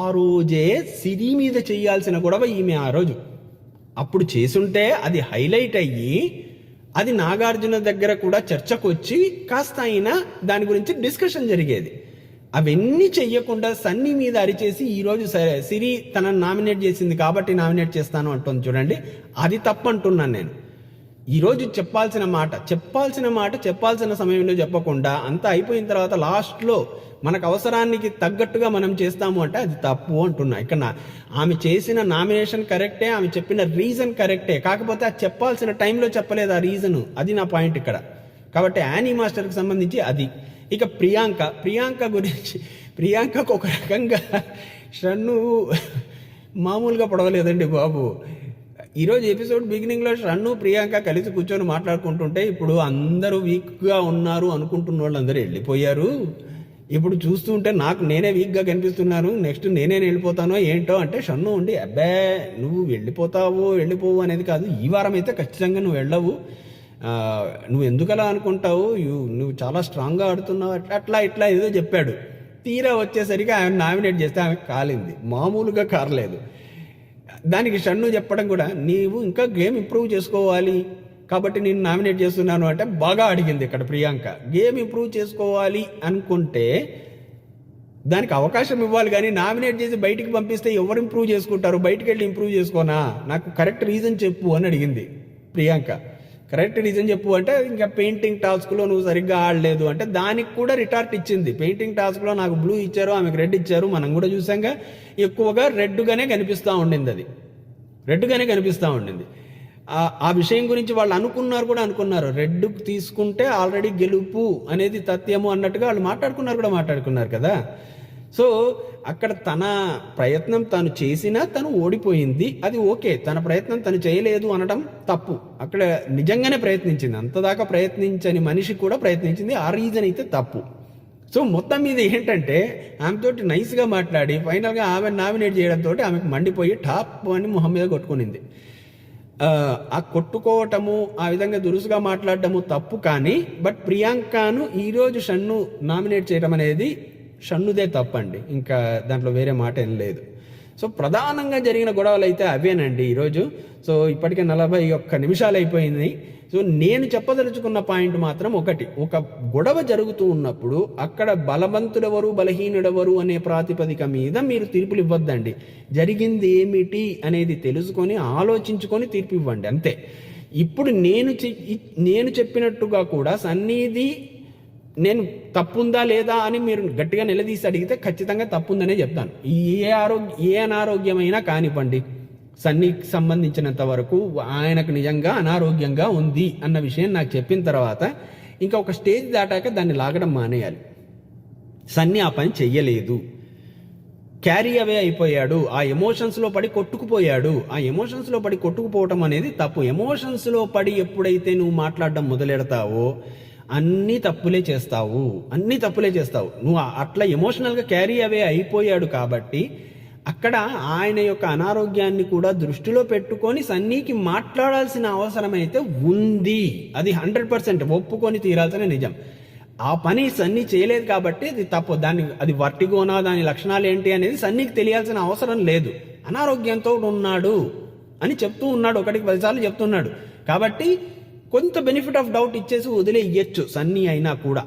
ఆ రోజే సిరి మీద చేయాల్సిన గొడవ ఈమె ఆ రోజు. అప్పుడు చేసుంటే అది హైలైట్ అయ్యి అది నాగార్జున దగ్గర కూడా చర్చకు వచ్చి కాస్త అయినా దాని గురించి డిస్కషన్ జరిగేది. అవన్నీ చెయ్యకుండా సన్నీ మీద అరిచేసి ఈరోజు సిరి తనను నామినేట్ చేసింది కాబట్టి నామినేట్ చేస్తాను అంటుంది చూడండి, అది తప్పు అంటున్నాను నేను. ఈరోజు చెప్పాల్సిన సమయంలో చెప్పకుండా అంతా అయిపోయిన తర్వాత లాస్ట్లో మనకు అవసరానికి తగ్గట్టుగా మనం చేస్తాము అంటే అది తప్పు అంటున్నా. ఇక్కడ ఆమె చేసిన నామినేషన్ కరెక్టే, ఆమె చెప్పిన రీజన్ కరెక్టే, కాకపోతే అది చెప్పాల్సిన టైంలో చెప్పలేదు ఆ రీజను. అది నా పాయింట్ ఇక్కడ. కాబట్టి యానీ మాస్టర్కి సంబంధించి అది. ఇక ప్రియాంక గురించి, ప్రియాంకకు ఒక రకంగా షన్ను మామూలుగా పడవలేదండి బాబు. ఈరోజు ఎపిసోడ్ బిగినింగ్లో షన్ను ప్రియాంక కలిసి కూర్చొని మాట్లాడుకుంటుంటే ఇప్పుడు అందరూ వీక్గా ఉన్నారు అనుకుంటున్న వాళ్ళందరూ వెళ్ళిపోయారు. ఇప్పుడు చూస్తుంటే నేనే వీక్గా కనిపిస్తున్నాను, నెక్స్ట్ నేనే వెళ్ళిపోతానో ఏంటో అంటే షన్ను ఉండి అబ్బే నువ్వు వెళ్ళిపోవు అనేది కాదు, ఈ వారం అయితే ఖచ్చితంగా నువ్వు వెళ్ళవు, నువ్వు ఎందుకలా అనుకుంటావు, నువ్వు చాలా స్ట్రాంగ్గా ఆడుతున్నావు, అట్లా ఏదో చెప్పాడు. తీరా వచ్చేసరికి ఆమె నామినేట్ చేస్తే ఆమె కాలింది, మామూలుగా కారలేదు. దానికి షన్ను చెప్పడం కూడా నీవు ఇంకా గేమ్ ఇంప్రూవ్ చేసుకోవాలి కాబట్టి నేను నామినేట్ చేస్తున్నాను అంటే బాగా అడిగింది ఇక్కడ ప్రియాంక. గేమ్ ఇంప్రూవ్ చేసుకోవాలి అనుకుంటే దానికి అవకాశం ఇవ్వాలి, కానీ నామినేట్ చేసి బయటికి పంపిస్తే ఎవరు ఇంప్రూవ్ చేసుకుంటారు, బయటికి వెళ్ళి ఇంప్రూవ్ చేసుకోనా, నాకు కరెక్ట్ రీజన్ చెప్పు అని అడిగింది ప్రియాంక. కరెక్ట్ రీజన్ చెప్పు అంటే ఇంకా పెయింటింగ్ టాస్క్లో నువ్వు సరిగ్గా ఆడలేదు అంటే దానికి కూడా రిటార్ట్ ఇచ్చింది. పెయింటింగ్ టాస్క్లో నాకు బ్లూ ఇచ్చారు, ఆమెకు రెడ్ ఇచ్చారు, మనం కూడా చూసాంగా, ఎక్కువగా రెడ్గానే కనిపిస్తూ ఉండింది, అది రెడ్గానే కనిపిస్తూ ఉండింది. ఆ విషయం గురించి వాళ్ళు అనుకున్నారు, రెడ్ తీసుకుంటే ఆల్రెడీ గెలుపు అనేది తథ్యము అన్నట్టుగా వాళ్ళు మాట్లాడుకున్నారు కదా. సో అక్కడ తన ప్రయత్నం తను చేసినా తను ఓడిపోయింది, అది ఓకే. తన ప్రయత్నం తను చేయలేదు అనడం తప్పు. అక్కడ నిజంగానే ప్రయత్నించింది, అంతదాకా ప్రయత్నించని మనిషి కూడా ప్రయత్నించింది, ఆ రీజన్ అయితే తప్పు. సో మొత్తం మీద ఏంటంటే ఆమెతోటి నైస్గా మాట్లాడి ఫైనల్గా ఆమె నామినేట్ చేయడంతో ఆమెకు మండిపోయి టాప్ అని మొహం మీద కొట్టుకునింది. ఆ కొట్టుకోవటము, ఆ విధంగా దురుసుగా మాట్లాడటము తప్పు, కానీ బట్ ప్రియాంకను ఈరోజు షన్ను నామినేట్ చేయడం అనేది షన్నుదే తప్పండి, ఇంకా దాంట్లో వేరే మాట ఏం లేదు. సో ప్రధానంగా జరిగిన గొడవలు అయితే అవేనండి ఈరోజు. సో ఇప్పటికే 41 నిమిషాలు అయిపోయింది. సో నేను చెప్పదలుచుకున్న పాయింట్ మాత్రం ఒక గొడవ జరుగుతూ ఉన్నప్పుడు అక్కడ బలవంతుడెవరు బలహీనుడెవరు అనే ప్రాతిపదిక మీద మీరు తీర్పులు ఇవ్వద్దండి. జరిగింది ఏమిటి అనేది తెలుసుకొని ఆలోచించుకొని తీర్పు ఇవ్వండి, అంతే. ఇప్పుడు నేను చెప్పినట్టుగా కూడా సన్నీది నేను తప్పుందా లేదా అని మీరు గట్టిగా నిలదీసి అడిగితే ఖచ్చితంగా తప్పుందనే చెప్తాను. ఏ అనారోగ్యమైనా కానివ్వండి, సన్నీకి సంబంధించినంత వరకు ఆయనకు నిజంగా అనారోగ్యంగా ఉంది అన్న విషయం నాకు చెప్పిన తర్వాత ఇంకా ఒక స్టేజ్ దాటాక దాన్ని లాగడం మానేయాలి. సన్నీ ఆ పని చెయ్యలేదు, క్యారీ అవే అయిపోయాడు, ఆ ఎమోషన్స్లో పడి కొట్టుకుపోయాడు. ఆ ఎమోషన్స్లో పడి కొట్టుకుపోవటం అనేది తప్పు. ఎమోషన్స్లో పడి ఎప్పుడైతే నువ్వు మాట్లాడడం మొదలెడతావో అన్నీ తప్పులే చేస్తావు. నువ్వు అట్లా ఎమోషనల్గా క్యారీ అవే అయిపోయాడు కాబట్టి అక్కడ ఆయన యొక్క అనారోగ్యాన్ని కూడా దృష్టిలో పెట్టుకొని సన్నీకి మాట్లాడాల్సిన అవసరం అయితే ఉంది. అది 100% ఒప్పుకొని తీరాల్సిన నిజం. ఆ పని సన్నీ చేయలేదు కాబట్టి అది తప్పు. అది వర్టిగోనా, దాని లక్షణాలు ఏంటి అనేది సన్నీకి తెలియాల్సిన అవసరం లేదు. అనారోగ్యంతో ఉన్నాడు అని చెప్తూ ఉన్నాడు, 1-10 సార్లు చెప్తున్నాడు. కాబట్టి కొంత బెనిఫిట్ ఆఫ్ డౌట్ ఇచ్చేసి వదిలేయచ్చు సన్నీ అయినా కూడా.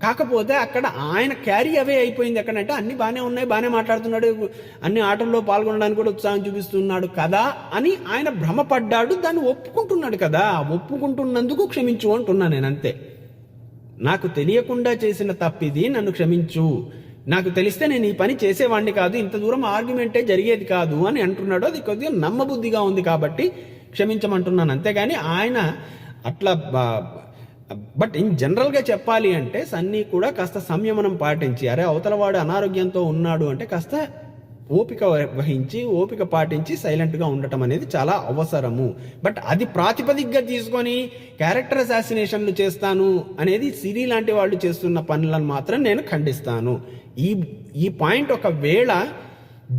కాకపోతే అక్కడ ఆయన క్యారీ అవే అయిపోయింది. ఎక్కడంటే అన్ని బాగానే ఉన్నాయి, బాగానే మాట్లాడుతున్నాడు, అన్ని ఆటల్లో పాల్గొనడానికి కూడా ఉత్సాహం చూపిస్తున్నాడు కదా అని ఆయన భ్రమపడ్డాడు. దాన్ని ఒప్పుకుంటున్నాడు కదా, ఒప్పుకుంటున్నందుకు క్షమించు అంటున్నా నేను, అంతే. నాకు తెలియకుండా చేసిన తప్పిది, నన్ను క్షమించు, నాకు తెలిస్తే నేను ఈ పని చేసేవాడిని కాదు, ఇంత దూరం ఆర్గ్యుమెంటే జరిగేది కాదు అని అంటున్నాడు. అది కొద్దిగా నమ్మబుద్ధిగా ఉంది కాబట్టి క్షమించమంటున్నాను, అంతేగాని ఆయన అట్లా. బట్ ఇన్ జనరల్గా చెప్పాలి అంటే సన్నీ కూడా కాస్త సంయమనం పాటించి, అవతలవాడు అనారోగ్యంతో ఉన్నాడు అంటే కాస్త ఓపిక వహించి, ఓపిక పాటించి సైలెంట్గా ఉండటం అనేది చాలా అవసరము. బట్ అది ప్రాతిపదికగా తీసుకొని క్యారెక్టర్ అసాసినేషన్లు చేస్తాను అనేది సిరి లాంటి వాళ్ళు చేస్తున్న పనులను మాత్రం నేను ఖండిస్తాను. ఈ పాయింట్ ఒకవేళ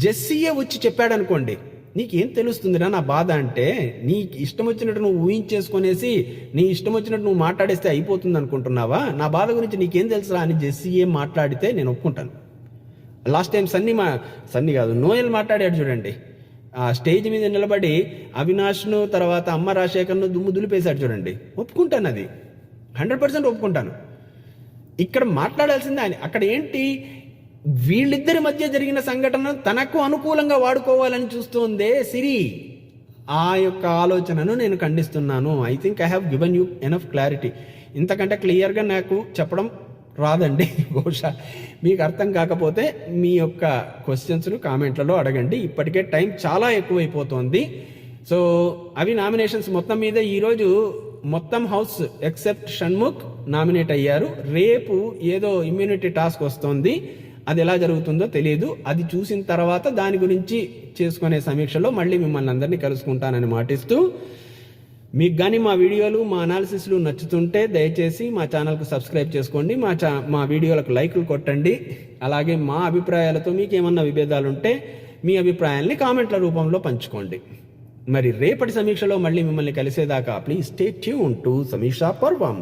జెస్సీయే వచ్చి చెప్పాడనుకోండి, నీకేం తెలుస్తుందిరా నా బాధ అంటే, నీకు ఇష్టం వచ్చినట్టు నువ్వు ఊహించేసుకునేసి నీ ఇష్టం వచ్చినట్టు నువ్వు మాట్లాడేస్తే అయిపోతుంది అనుకుంటున్నావా, నా బాధ గురించి నీకేం తెలుసురా అని జెస్సీయే మాట్లాడితే నేను ఒప్పుకుంటాను. లాస్ట్ టైం సన్నీ కాదు నోయల్ మాట్లాడాడు చూడండి, ఆ స్టేజ్ మీద నిలబడి అవినాష్ను తర్వాత అమ్మ రాజశేఖర్ను దులిపేశాడు చూడండి, ఒప్పుకుంటాను, అది 100% ఒప్పుకుంటాను. ఇక్కడ మాట్లాడాల్సిందే ఆయన. అక్కడ ఏంటి, వీళ్ళిద్దరి మధ్య జరిగిన సంఘటన తనకు అనుకూలంగా వాడుకోవాలని చూస్తోందే సిరి. ఆ యొక్క ఆలోచనను నేను ఖండిస్తున్నాను. I think I have given you enough clarity. ఇంతకంటే క్లియర్గా నాకు చెప్పడం రాదండి. బహుశా మీకు అర్థం కాకపోతే మీ యొక్క క్వశ్చన్స్ను కామెంట్లలో అడగండి. ఇప్పటికే టైం చాలా ఎక్కువైపోతుంది. సో అవి నామినేషన్స్. మొత్తం మీద ఈరోజు మొత్తం హౌస్ ఎక్సెప్ట్ షణ్ముఖ్ నామినేట్ అయ్యారు. రేపు ఏదో ఇమ్యూనిటీ టాస్క్ వస్తుంది, అది ఎలా జరుగుతుందో తెలియదు. అది చూసిన తర్వాత దాని గురించి చేసుకునే సమీక్షలో మళ్ళీ మిమ్మల్ని అందరినీ కలుసుకుంటానని మాటిస్తూ, మీకు కానీ మా వీడియోలు, మా అనాలిసిస్లు నచ్చుతుంటే దయచేసి మా ఛానల్కు సబ్స్క్రైబ్ చేసుకోండి. మా వీడియోలకు లైకులు కొట్టండి. అలాగే మా అభిప్రాయాలతో మీకు ఏమన్నా విభేదాలు ఉంటే మీ అభిప్రాయాల్ని కామెంట్ల రూపంలో పంచుకోండి. మరి రేపటి సమీక్షలో మళ్ళీ మిమ్మల్ని కలిసేదాకా ప్లీజ్ స్టే ట్యూన్ టు సమీక్షా పర్వం.